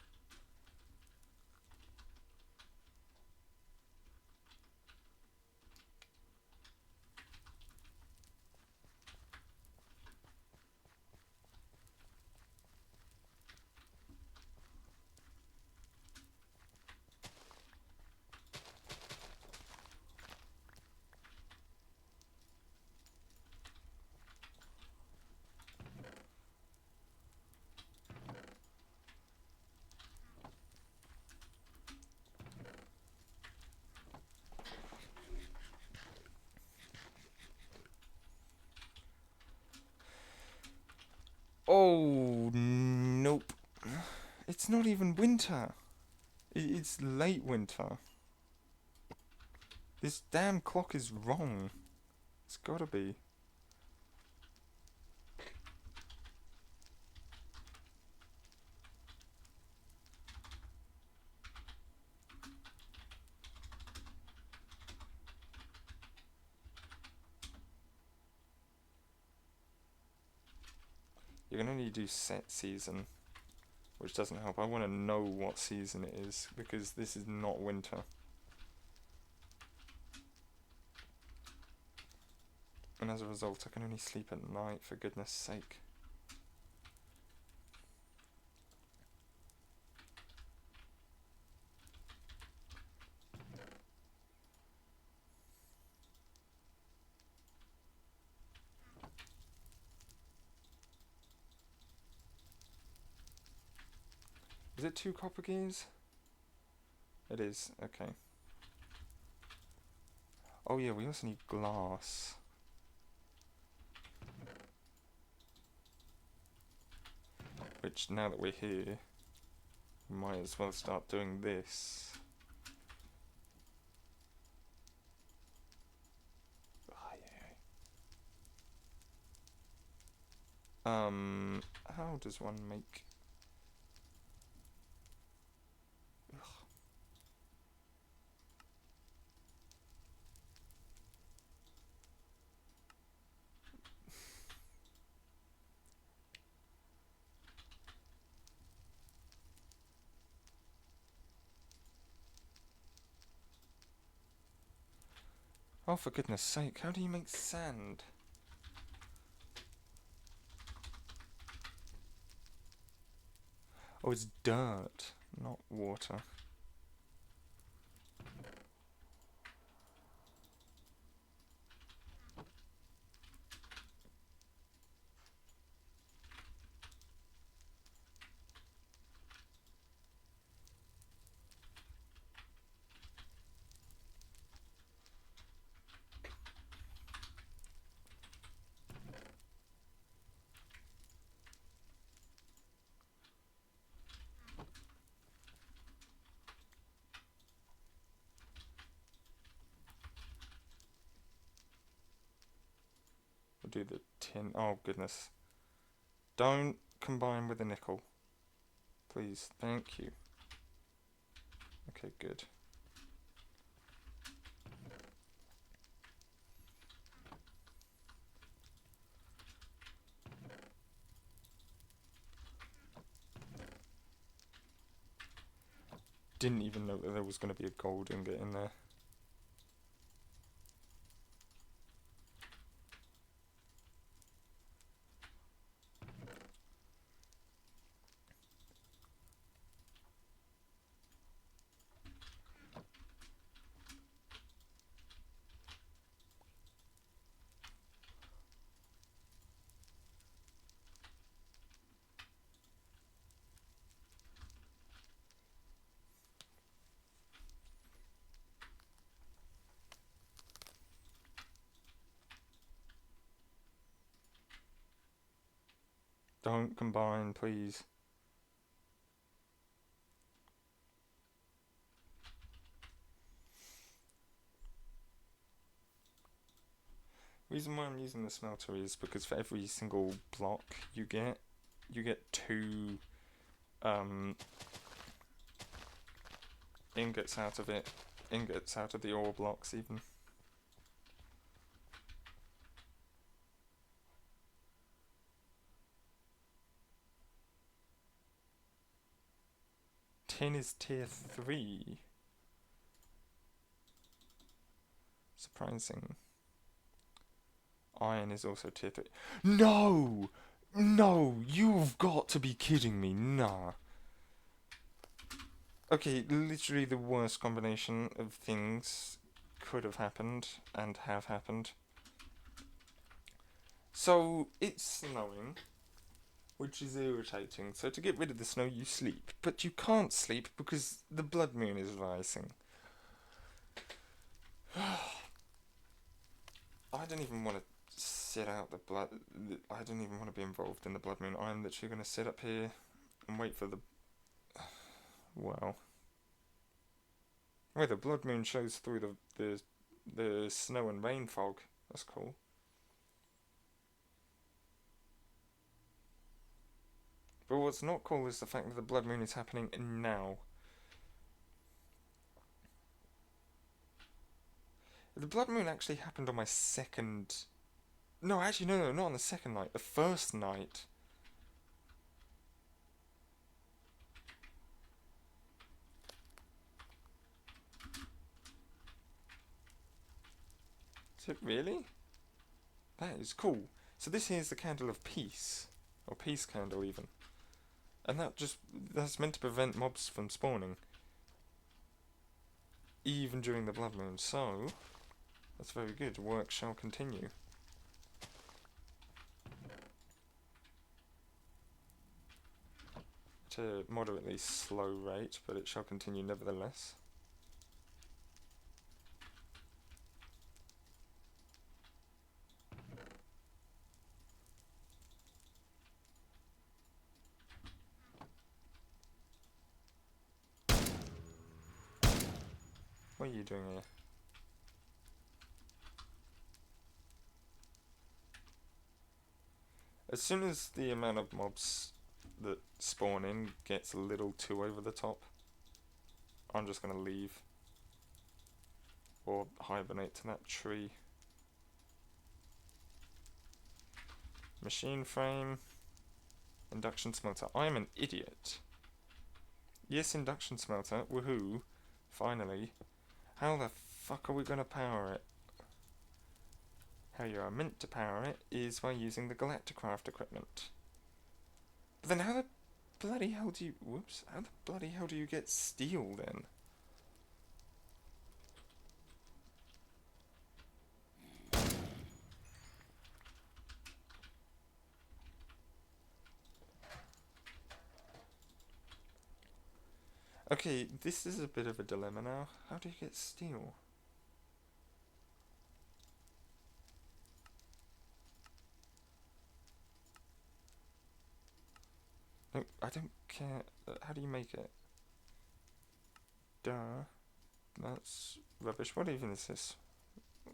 Oh, nope. It's not even winter. It's late winter. This damn clock is wrong. It's gotta be. You can only do set season, which doesn't help. I want to know what season it is, because this is not winter. And as a result, I can only sleep at night, for goodness sake. Is it 2 copper gears? It is, okay. Oh yeah, we also need glass. Which, now that we're here, we might as well start doing this. Oh, yeah. How does one make... Ugh. Oh, for goodness sake, how do you make sand? Oh, it's dirt, not water. do the tin. Oh, goodness. Don't combine with the nickel. Please, thank you. Okay, good. Didn't even know that there was going to be a gold ingot in there. Don't combine, please. Reason why I'm using the smelter is because for every single block you get 2 ingots out of it. Ingots out of the ore blocks even. Tin is tier 3. Surprising. Iron is also tier 3. No! No! You've got to be kidding me. Nah. Okay, literally the worst combination of things could have happened and have happened. So, it's snowing, which is irritating. So to get rid of the snow, you sleep. But you can't sleep because the blood moon is rising. I don't even want to sit out the blood. I don't even want to be involved in the blood moon. I'm literally going to sit up here and wait for the... Well... Wait, the blood moon shows through the snow and rain fog. That's cool. But what's not cool is the fact that the blood moon is happening now. The blood moon actually happened on my second... No, actually, no, not on the second night. The first night. Is it really? That is cool. So this here is the candle of peace. Or peace candle, even. And that's meant to prevent mobs from spawning. Even during the blood moon. So, that's very good. Work shall continue. At a moderately slow rate, but it shall continue nevertheless. What are you doing here? As soon as the amount of mobs that spawn in gets a little too over the top, I'm just going to leave. Or hibernate to that tree. Machine frame. Induction smelter. I am an idiot. Yes, induction smelter. Woohoo. Finally. How the fuck are we going to power it? How you are meant to power it is by using the Galacticraft equipment. But then how the bloody hell do you... Whoops. How the bloody hell do you get steel then? Okay, this is a bit of a dilemma now. How do you get steel? No, I don't care. How do you make it? Duh. That's rubbish. What even is this?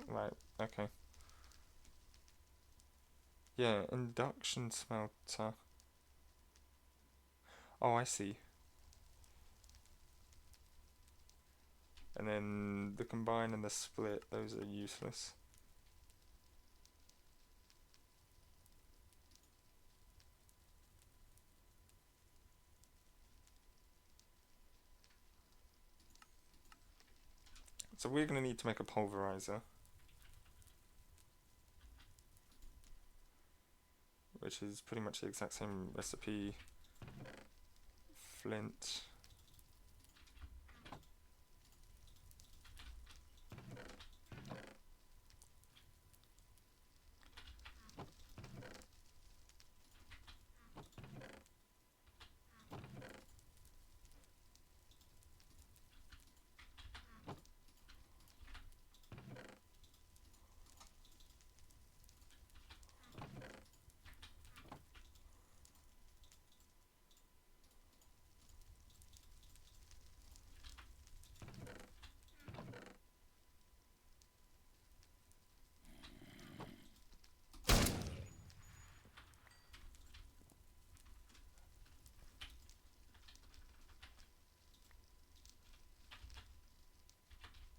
Right, okay. Yeah, induction smelter. Oh, I see. And then the combine and the split, those are useless. So we're going to need to make a pulverizer, which is pretty much the exact same recipe. Flint.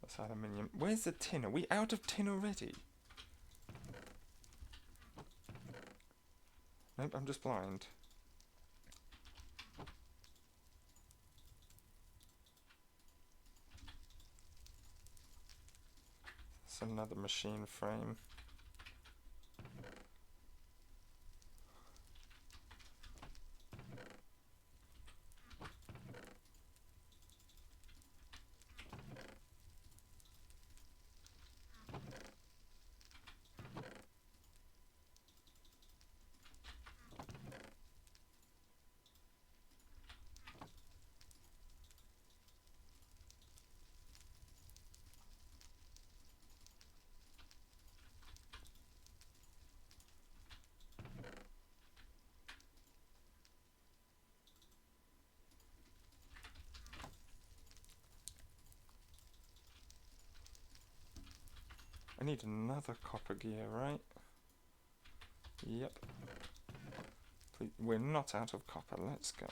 That's aluminium. Where's the tin? Are we out of tin already? Nope, I'm just blind. That's another machine frame. I need another copper gear, right? Yep. Please, we're not out of copper, let's go.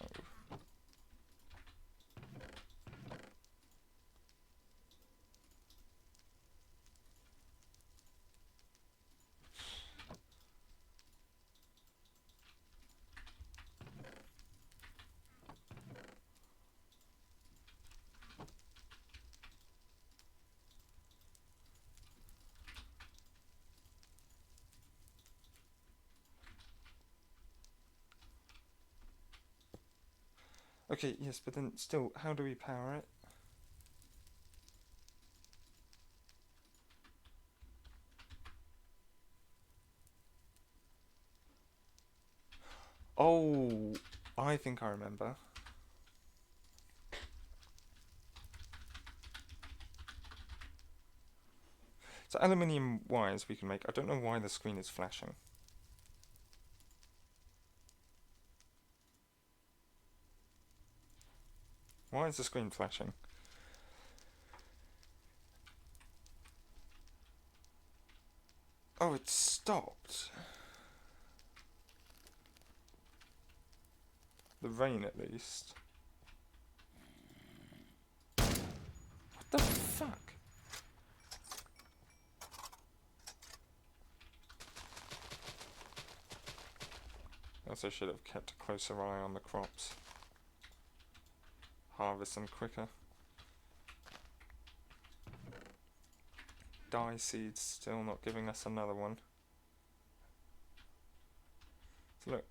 Okay, yes, but then still, how do we power it? Oh, I think I remember. So aluminium wires we can make. I don't know why the screen is flashing. Why is the screen flashing? Oh, it stopped. The rain, at least. What the fuck? I also should have kept a closer eye on the crops. Harvest them quicker. Dye seeds still not giving us another one. So look,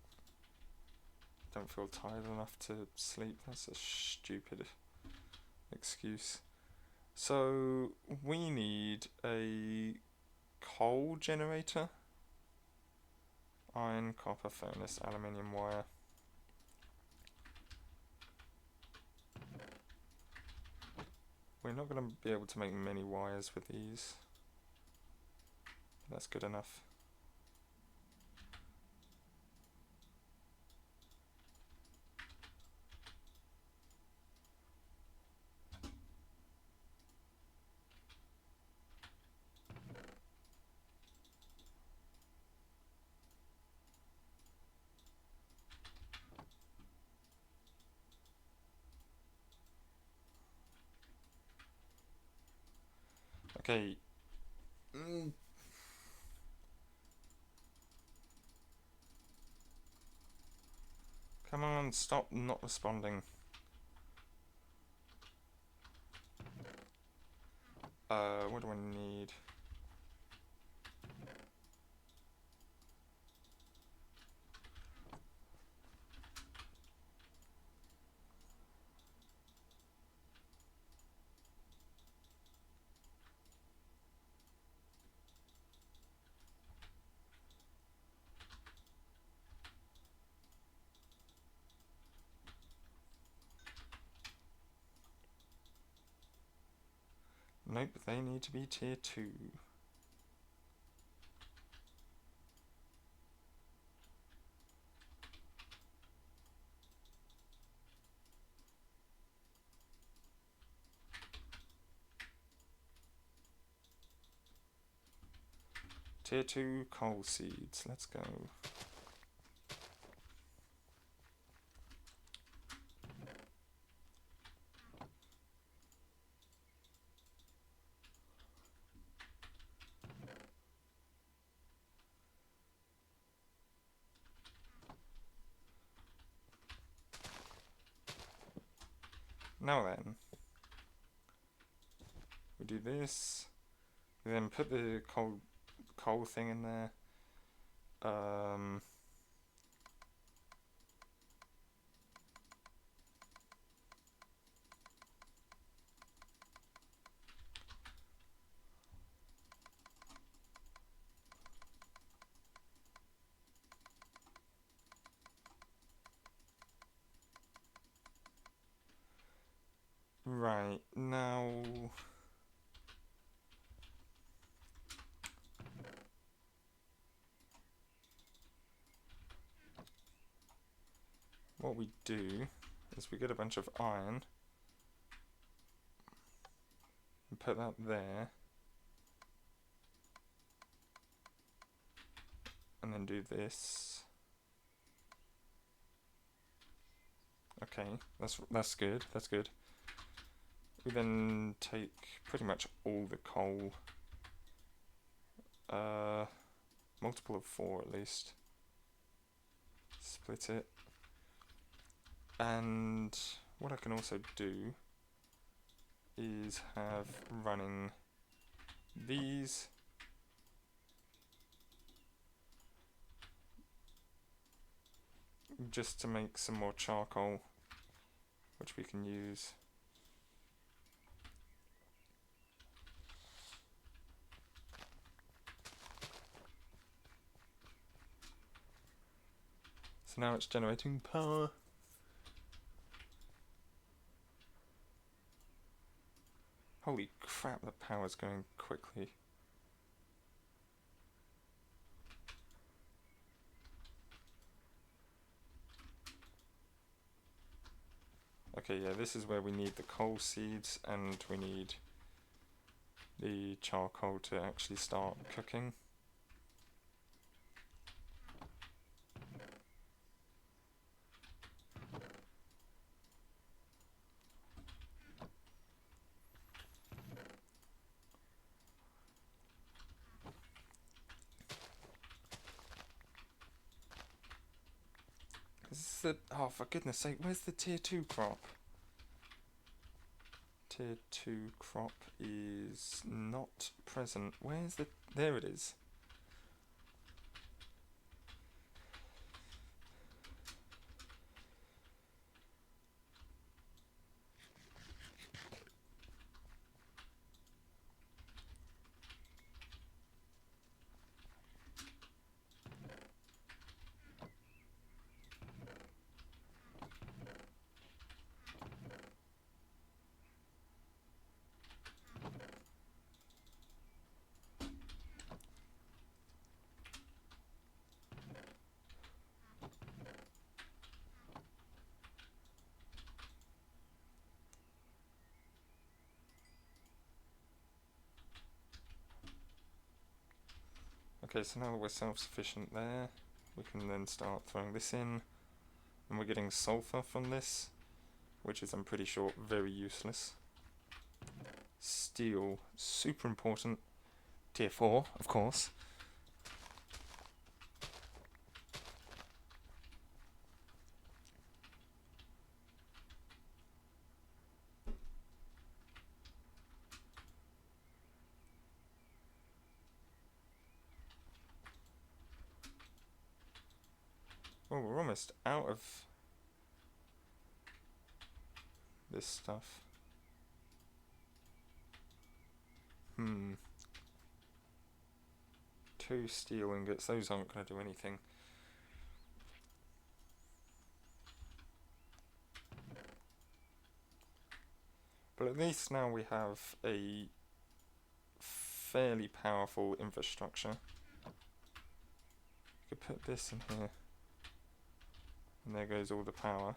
don't feel tired enough to sleep. That's a stupid excuse. So we need a coal generator, iron, copper, furnace, aluminium wire. We're not going to be able to make many wires with these. That's good enough. Okay. Come on, stop not responding. What do I need? Nope, they need to be tier 2. Tier 2 coal seeds, let's go. Now then, we do this, we then put the coal thing in there. Right, now... what we do is we get a bunch of iron and put that there, and then do this. Okay, that's good, that's good. We then take pretty much all the coal, multiple of 4 at least, split it, and what I can also do is have running these just to make some more charcoal, which we can use. So now it's generating power. Holy crap, the power's going quickly. Okay, yeah, this is where we need the coal seeds and we need the charcoal to actually start cooking. Is this the, oh, for goodness sake, where's the tier 2 crop? Tier 2 crop is not present. Where's the, there it is. Okay, so now that we're self-sufficient there, we can then start throwing this in, and we're getting sulfur from this, which is, I'm pretty sure, very useless. Steel, super important. Tier 4, of course. Oh, we're almost out of this stuff. 2 steel ingots, those aren't going to do anything. But at least now we have a fairly powerful infrastructure. We could put this in here. And there goes all the power.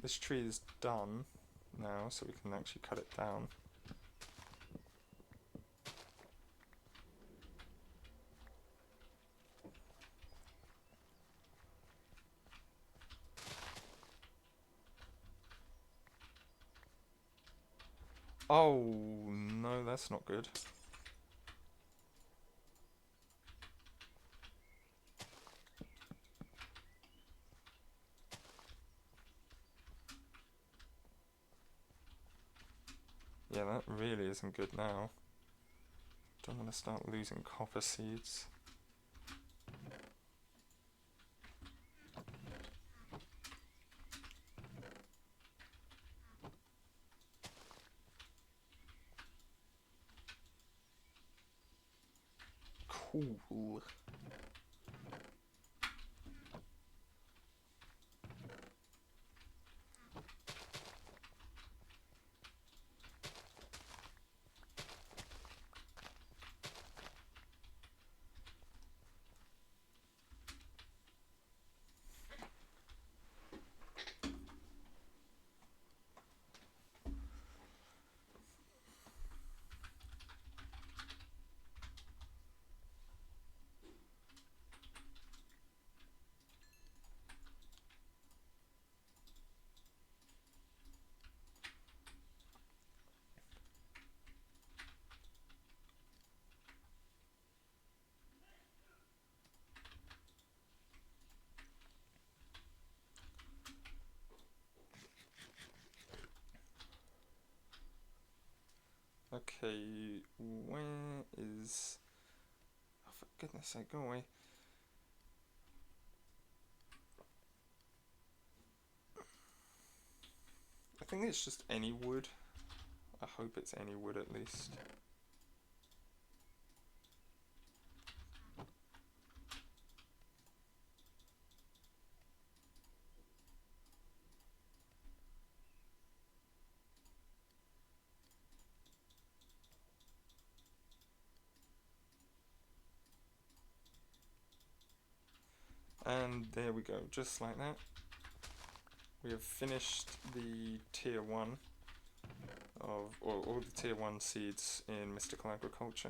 This tree is done now, so we can actually cut it down. Oh, no, that's not good. Yeah, that really isn't good now. Don't want to start losing copper seeds. Cool. Okay, where is... Oh, for goodness sake, go away. I think it's just any wood. I hope it's any wood at least. And there we go, just like that. We have finished the tier 1 of all the tier 1 seeds in mystical agriculture.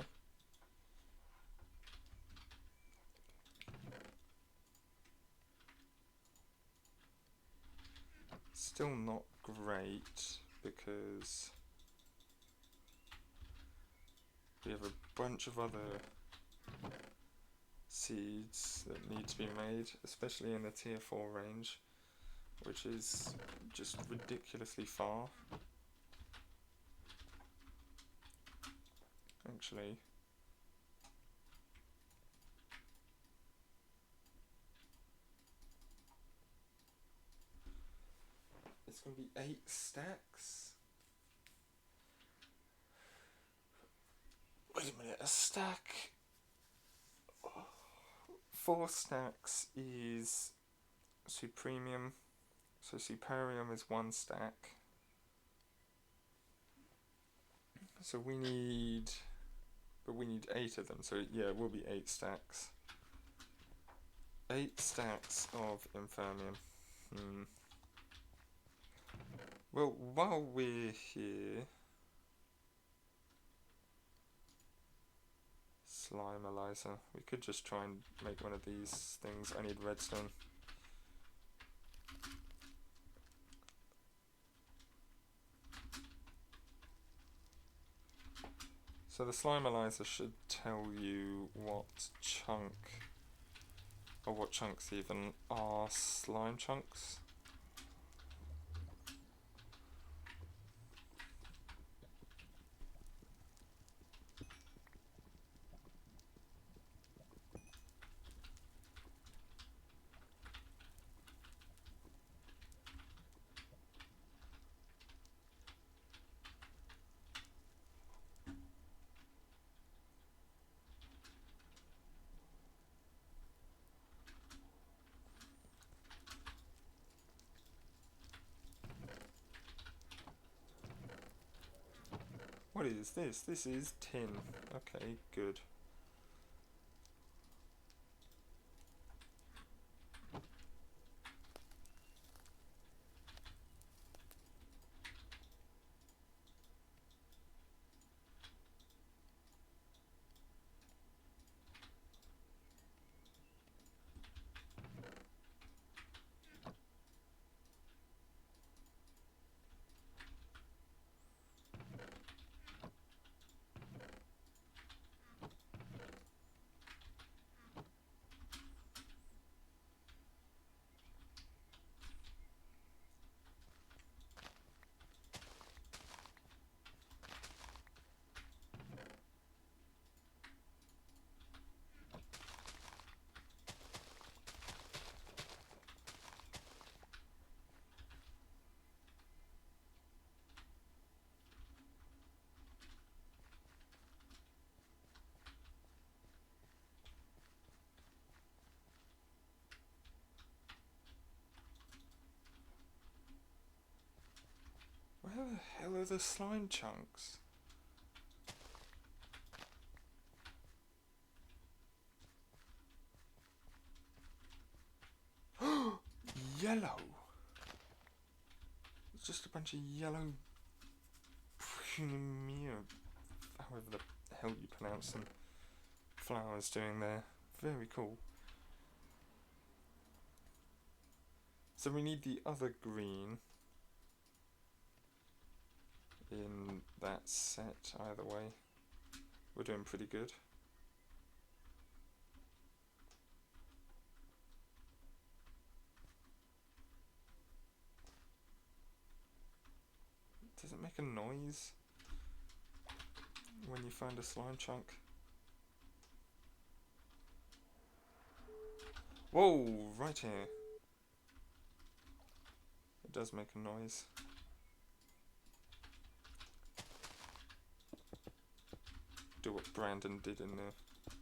Still not great because we have a bunch of other seeds that need to be made, especially in the tier 4 range, which is just ridiculously far. Actually, it's going to be 8 stacks. Wait a minute, a stack... 4 stacks is Supremium, so Superium is 1 stack. So we need... but we need 8 of them, so yeah, it will be 8 stacks. 8 stacks of Infermium. Well, while we're here... Slimalizer. We could just try and make one of these things. I need redstone. So the Slimalizer should tell you what chunk, or what chunks even, are slime chunks. What is this? This is tin. Okay, good. Where the hell are the slime chunks? Yellow! It's just a bunch of yellow premium, however the hell you pronounce them, flowers doing there. Very cool. So we need the other green in that set either way. We're doing pretty good. Does it make a noise when you find a slime chunk? Whoa, right here. It does make a noise. Do what Brandon did in the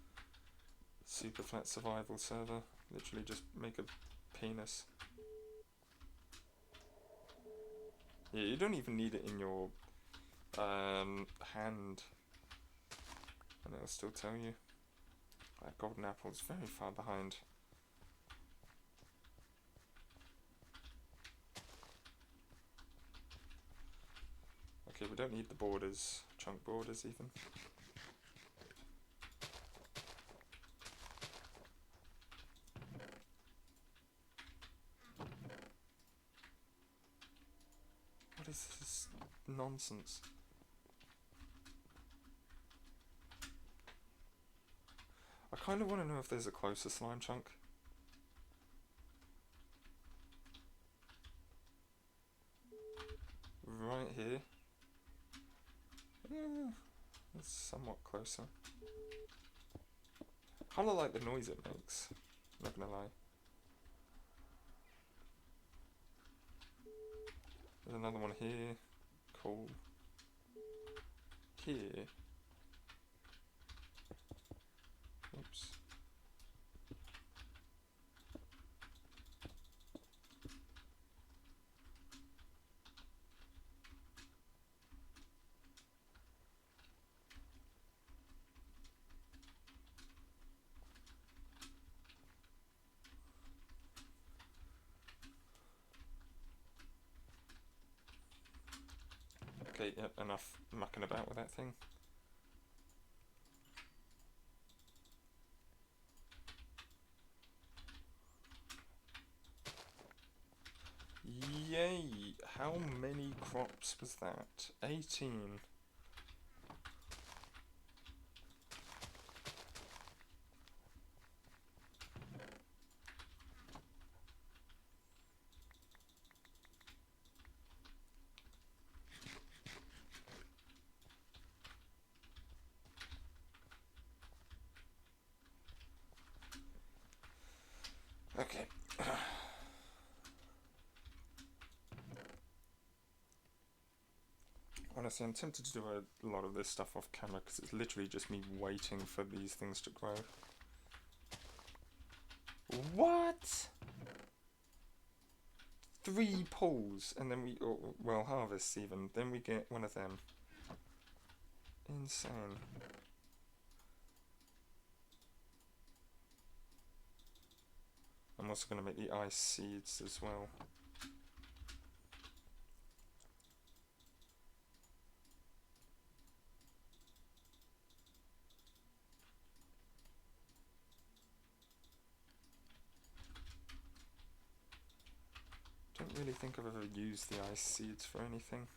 Super Flat Survival server. Literally just make a penis. Yeah, you don't even need it in your hand. And it'll still tell you. That golden apple is very far behind. Okay, we don't need the borders, chunk borders even. What is this nonsense? I kind of want to know if there's a closer slime chunk. Right here. Yeah, it's somewhat closer. Kind of like the noise it makes, not gonna lie. There's another one here. Cool. Here. Oops. Okay, yep, enough mucking about with that thing. Yay! How many crops was that? 18. Okay. Honestly, I'm tempted to do a lot of this stuff off camera because it's literally just me waiting for these things to grow. What? 3 pulls, and then we, well, harvests even, then we get one of them. Insane. I'm also going to make the ice seeds as well. Don't really think I've ever used the ice seeds for anything.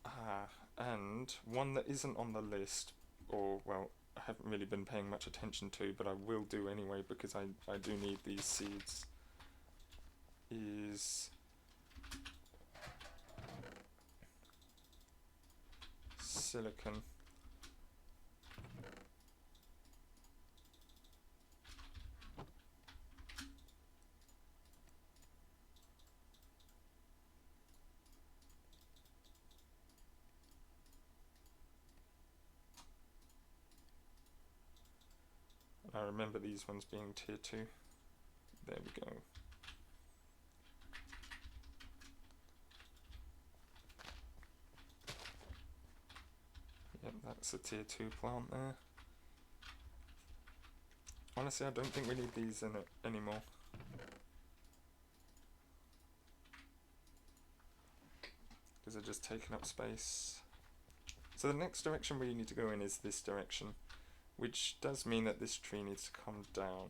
Ah, and one that isn't on the list, or, well, I haven't really been paying much attention to, but I will do anyway because I do need these seeds, is silicon. I remember these ones being tier 2. There we go. Yep, that's a tier 2 plant there. Honestly, I don't think we need these in it anymore. Because they're just taking up space. So the next direction we need to go in is this direction, which does mean that this tree needs to come down.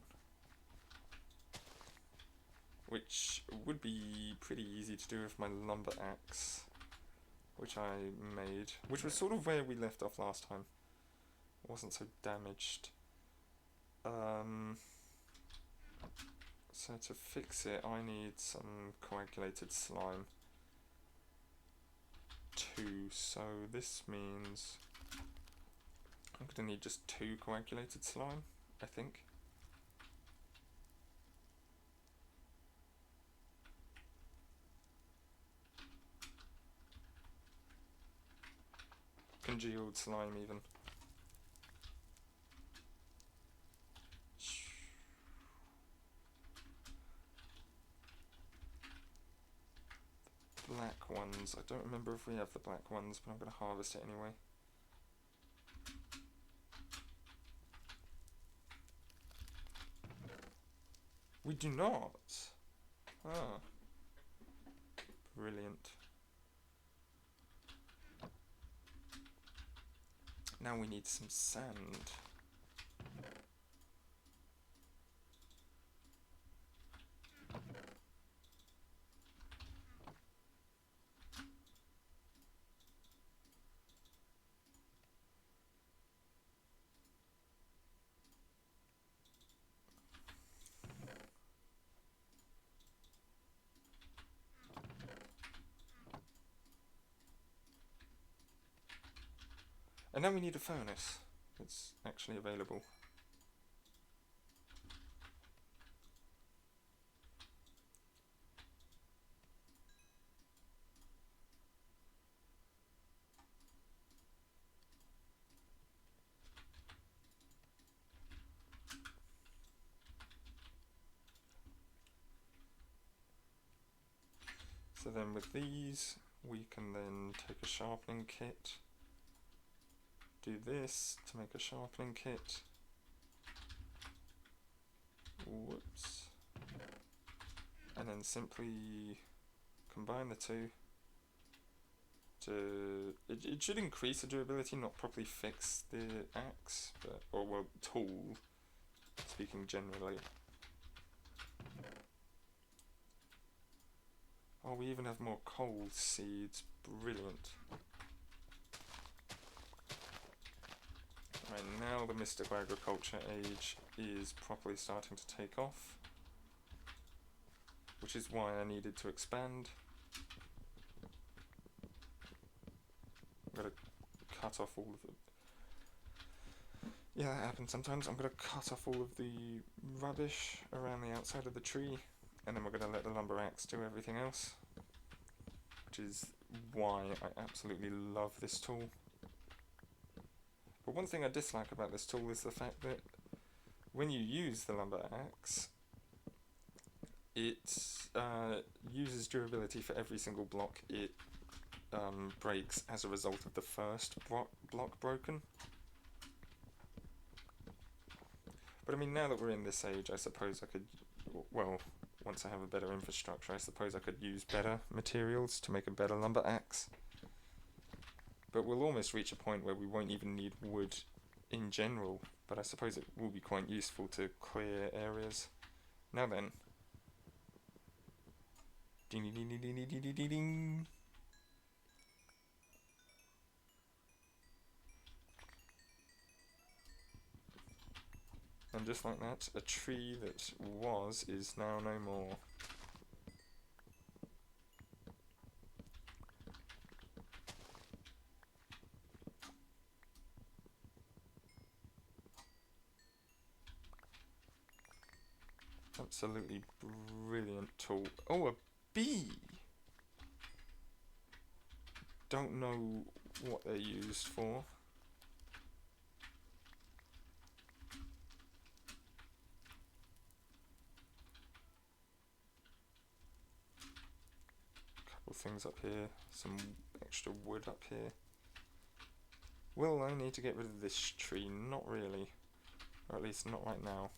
Which would be pretty easy to do with my lumber axe, which I made, which was sort of where we left off last time. It wasn't so damaged. So to fix it, I need some coagulated slime. 2, so this means I'm going to need just 2 coagulated slime, I think. Congealed slime even. Black ones. I don't remember if we have the black ones, but I'm going to harvest it anyway. We do not. Ah. Brilliant. Now we need some sand. And now we need a furnace. It's actually available. So then with these, we can then take a sharpening kit, do this to make a sharpening kit. Whoops. And then simply combine the two to... It should increase the durability, not properly fix the axe, but, or well, tool, speaking generally. Oh, we even have more coal seeds. Brilliant. Right, now the mystical agriculture age is properly starting to take off, which is why I needed to expand. I'm going to cut off all of the... Yeah, that happens sometimes. I'm going to cut off all of the rubbish around the outside of the tree, and then we're going to let the lumber axe do everything else, which is why I absolutely love this tool. But one thing I dislike about this tool is the fact that when you use the lumber axe, it uses durability for every single block it breaks as a result of the first block broken. But I mean, now that we're in this age, I suppose I could, well, once I have a better infrastructure, I suppose I could use better materials to make a better lumber axe. But we'll almost reach a point where we won't even need wood in general, but I suppose it will be quite useful to clear areas. Now then. Ding ding ding ding ding ding ding ding. And just like that, a tree that was is now no more. Absolutely brilliant tool. Oh, a bee! Don't know what they're used for. Couple things up here, some extra wood up here. Will I need to get rid of this tree? Not really. Or at least not right now.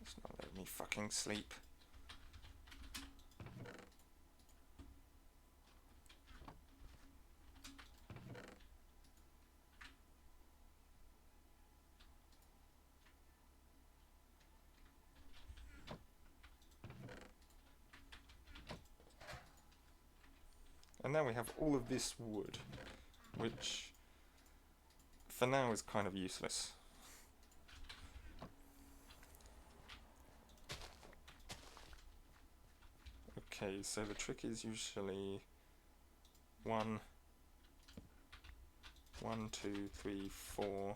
It's not letting me fucking sleep. And now we have all of this wood, which for now is kind of useless. Okay, so the trick is usually 1, 2, 3, 4,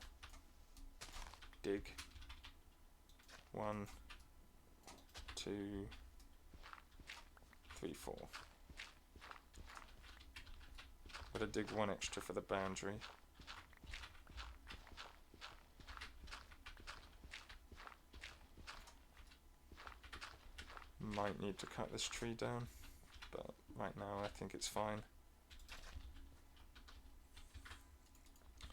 dig, 1, 2, 3, 4. Gotta dig one extra for the boundary. Might need to cut this tree down, but right now I think it's fine.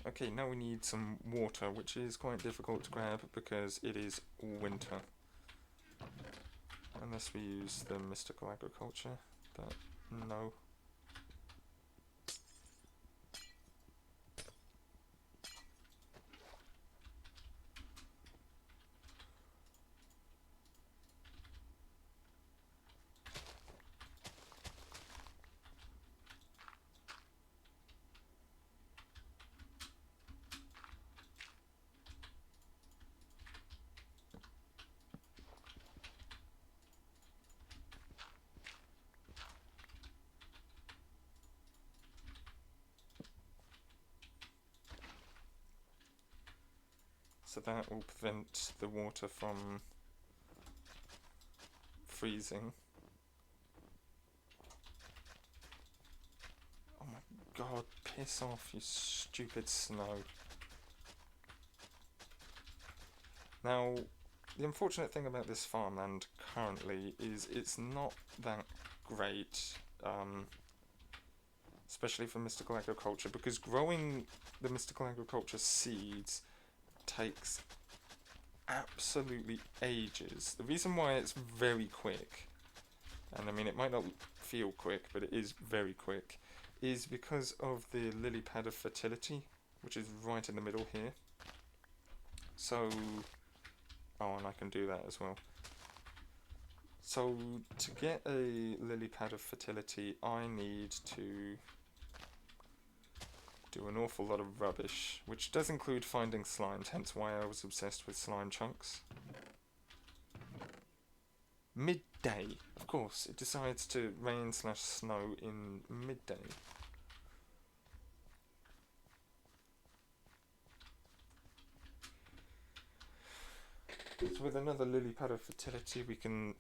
Okay, now we need some water, which is quite difficult to grab because it is winter. Unless we use the mystical agriculture, but no. So that will prevent the water from freezing. Oh my god, piss off, you stupid snow. Now, the unfortunate thing about this farmland currently is it's not that great, especially for mystical agriculture, because growing the mystical agriculture seeds takes absolutely ages. The reason why it's very quick, and I mean it might not feel quick, but it is very quick, is because of the lily pad of fertility, which is right in the middle here. So, oh, and I can do that as well. So, to get a lily pad of fertility, I need to do an awful lot of rubbish, which does include finding slimes, hence why I was obsessed with slime chunks. Midday, of course, it decides to rain/snow in midday. So with another lily pad of fertility we can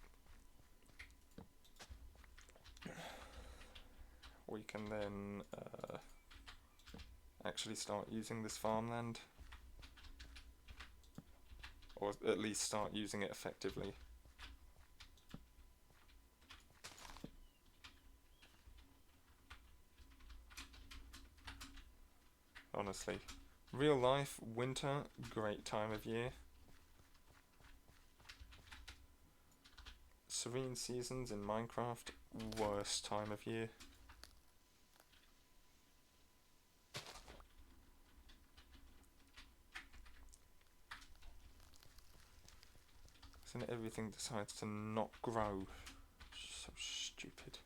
then actually start using this farmland, or at least start using it effectively. Honestly, real life, winter, great time of year. Serene seasons in Minecraft, worst time of year. So everything decides to not grow. So stupid.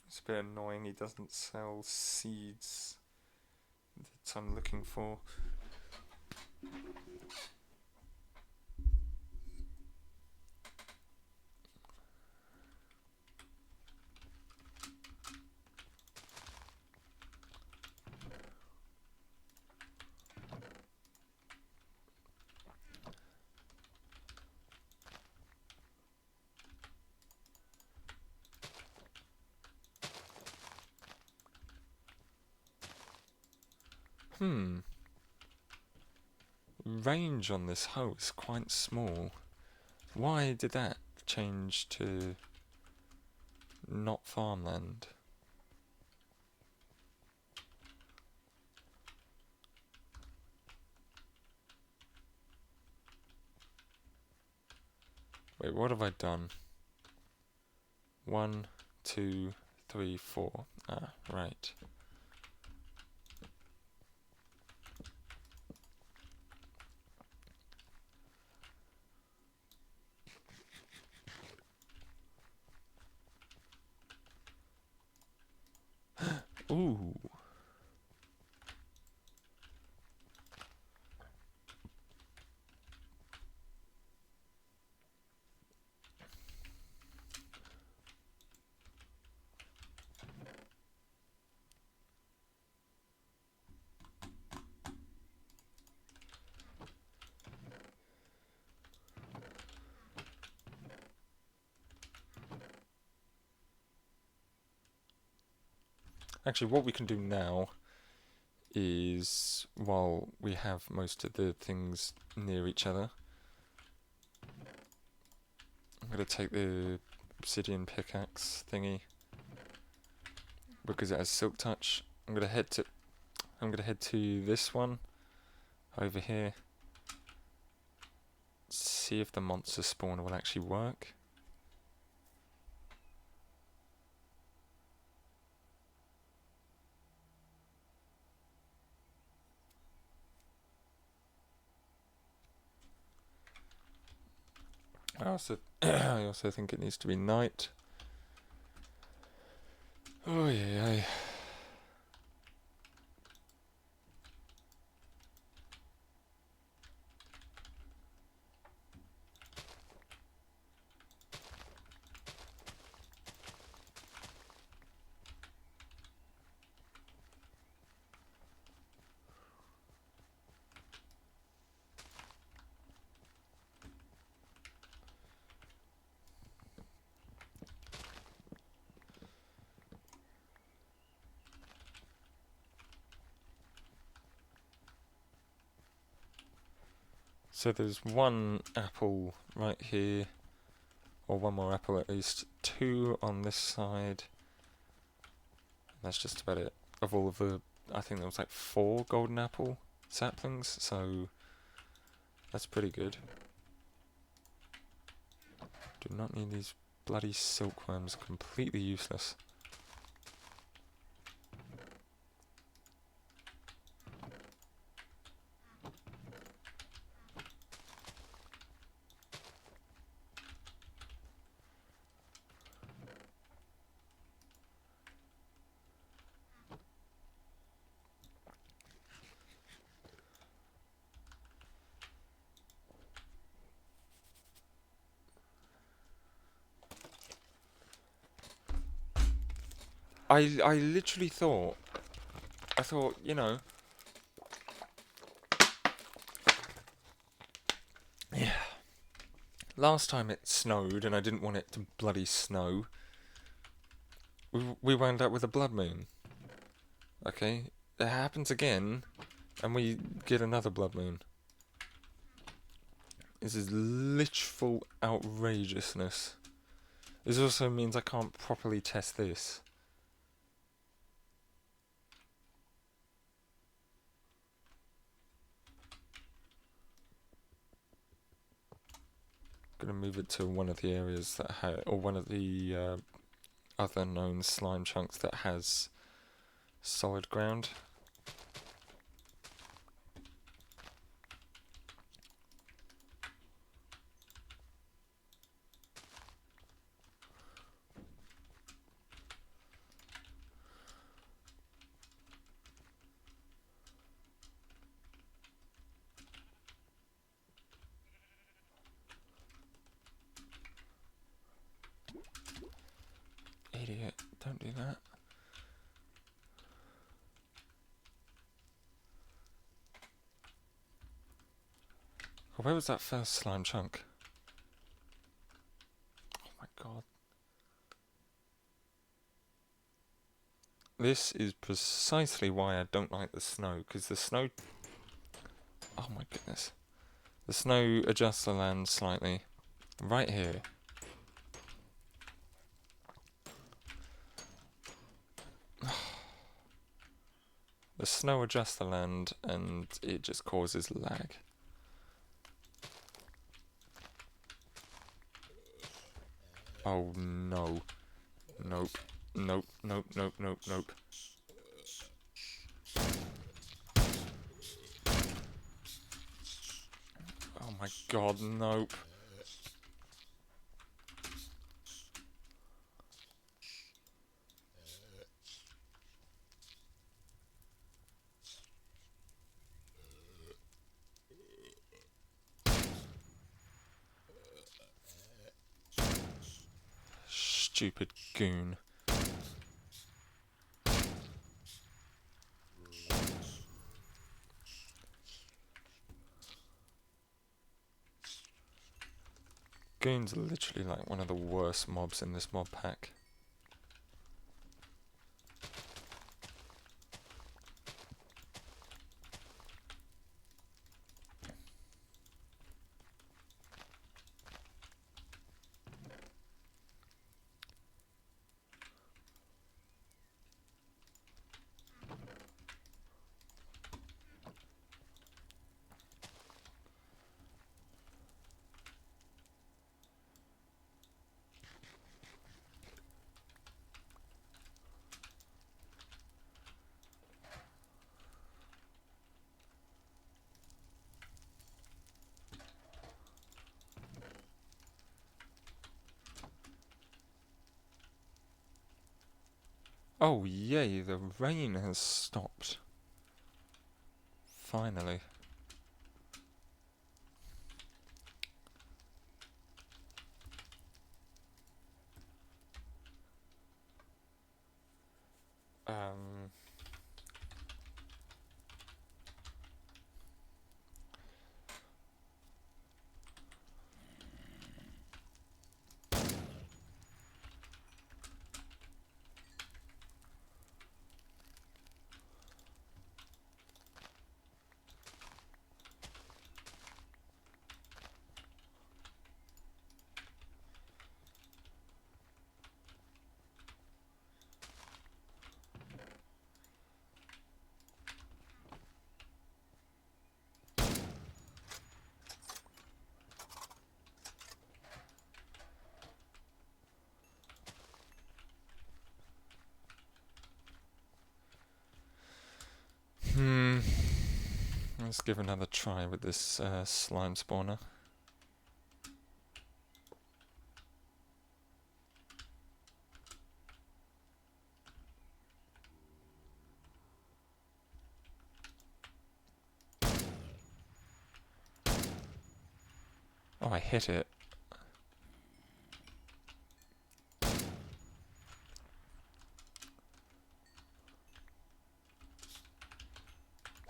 It's a bit annoying he doesn't sell seeds that I'm looking for. Range on this hoe is quite small. Why did that change to not farmland? Wait, what have I done? 1, 2, 3, 4. Ah, right. Ooh. Actually, what we can do now is, while we have most of the things near each other, I'm going to take the obsidian pickaxe thingy because it has silk touch. I'm going to head to this one over here. See if the monster spawner will actually work. I also think it needs to be night. Oh yeah. So there's one apple right here, or one more apple at least, 2 on this side. That's just about it. Of all of the, I think there was like 4 golden apple saplings, so that's pretty good. Do not need these bloody silkworms, completely useless. I literally thought, you know, yeah. Last time it snowed and I didn't want it to bloody snow, we wound up with a blood moon. Okay, it happens again, and we get another blood moon. This is literal outrageousness. This also means I can't properly test this. Gonna move it to one of the areas that or one of the other known slime chunks that has solid ground. Idiot, don't do that. Oh, where was that first slime chunk? Oh my god. This is precisely why I don't like the snow, because the snow... Oh my goodness. The snow adjusts the land slightly. Right here. The snow adjusts the land and it just causes lag. Oh no. Nope. Nope, nope, nope, nope, nope. Oh my god, nope. Stupid goon. Goons are literally like one of the worst mobs in this mob pack. Oh yay, the rain has stopped. Finally. Let's give another try with this slime spawner. Oh, I hit it.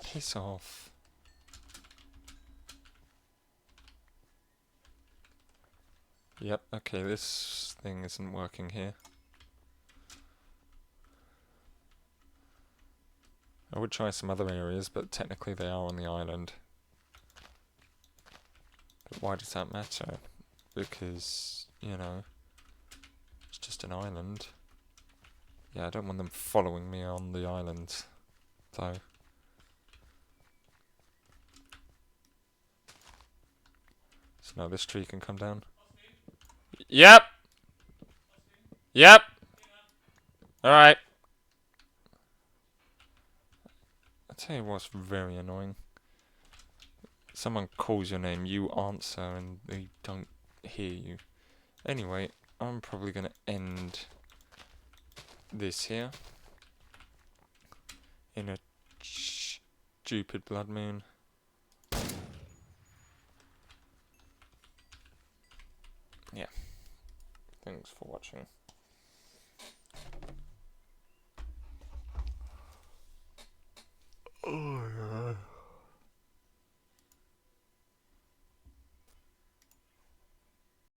Piss off. Yep, okay, this thing isn't working here. I would try some other areas, but technically they are on the island. But why does that matter? Because, you know, it's just an island. Yeah, I don't want them following me on the island, though. So now this tree can come down. Yep! Yep! Alright. I'll tell you what's very annoying. Someone calls your name, you answer, and they don't hear you. Anyway, I'm probably going to end this here. In a stupid blood moon. Yeah. Thanks for watching.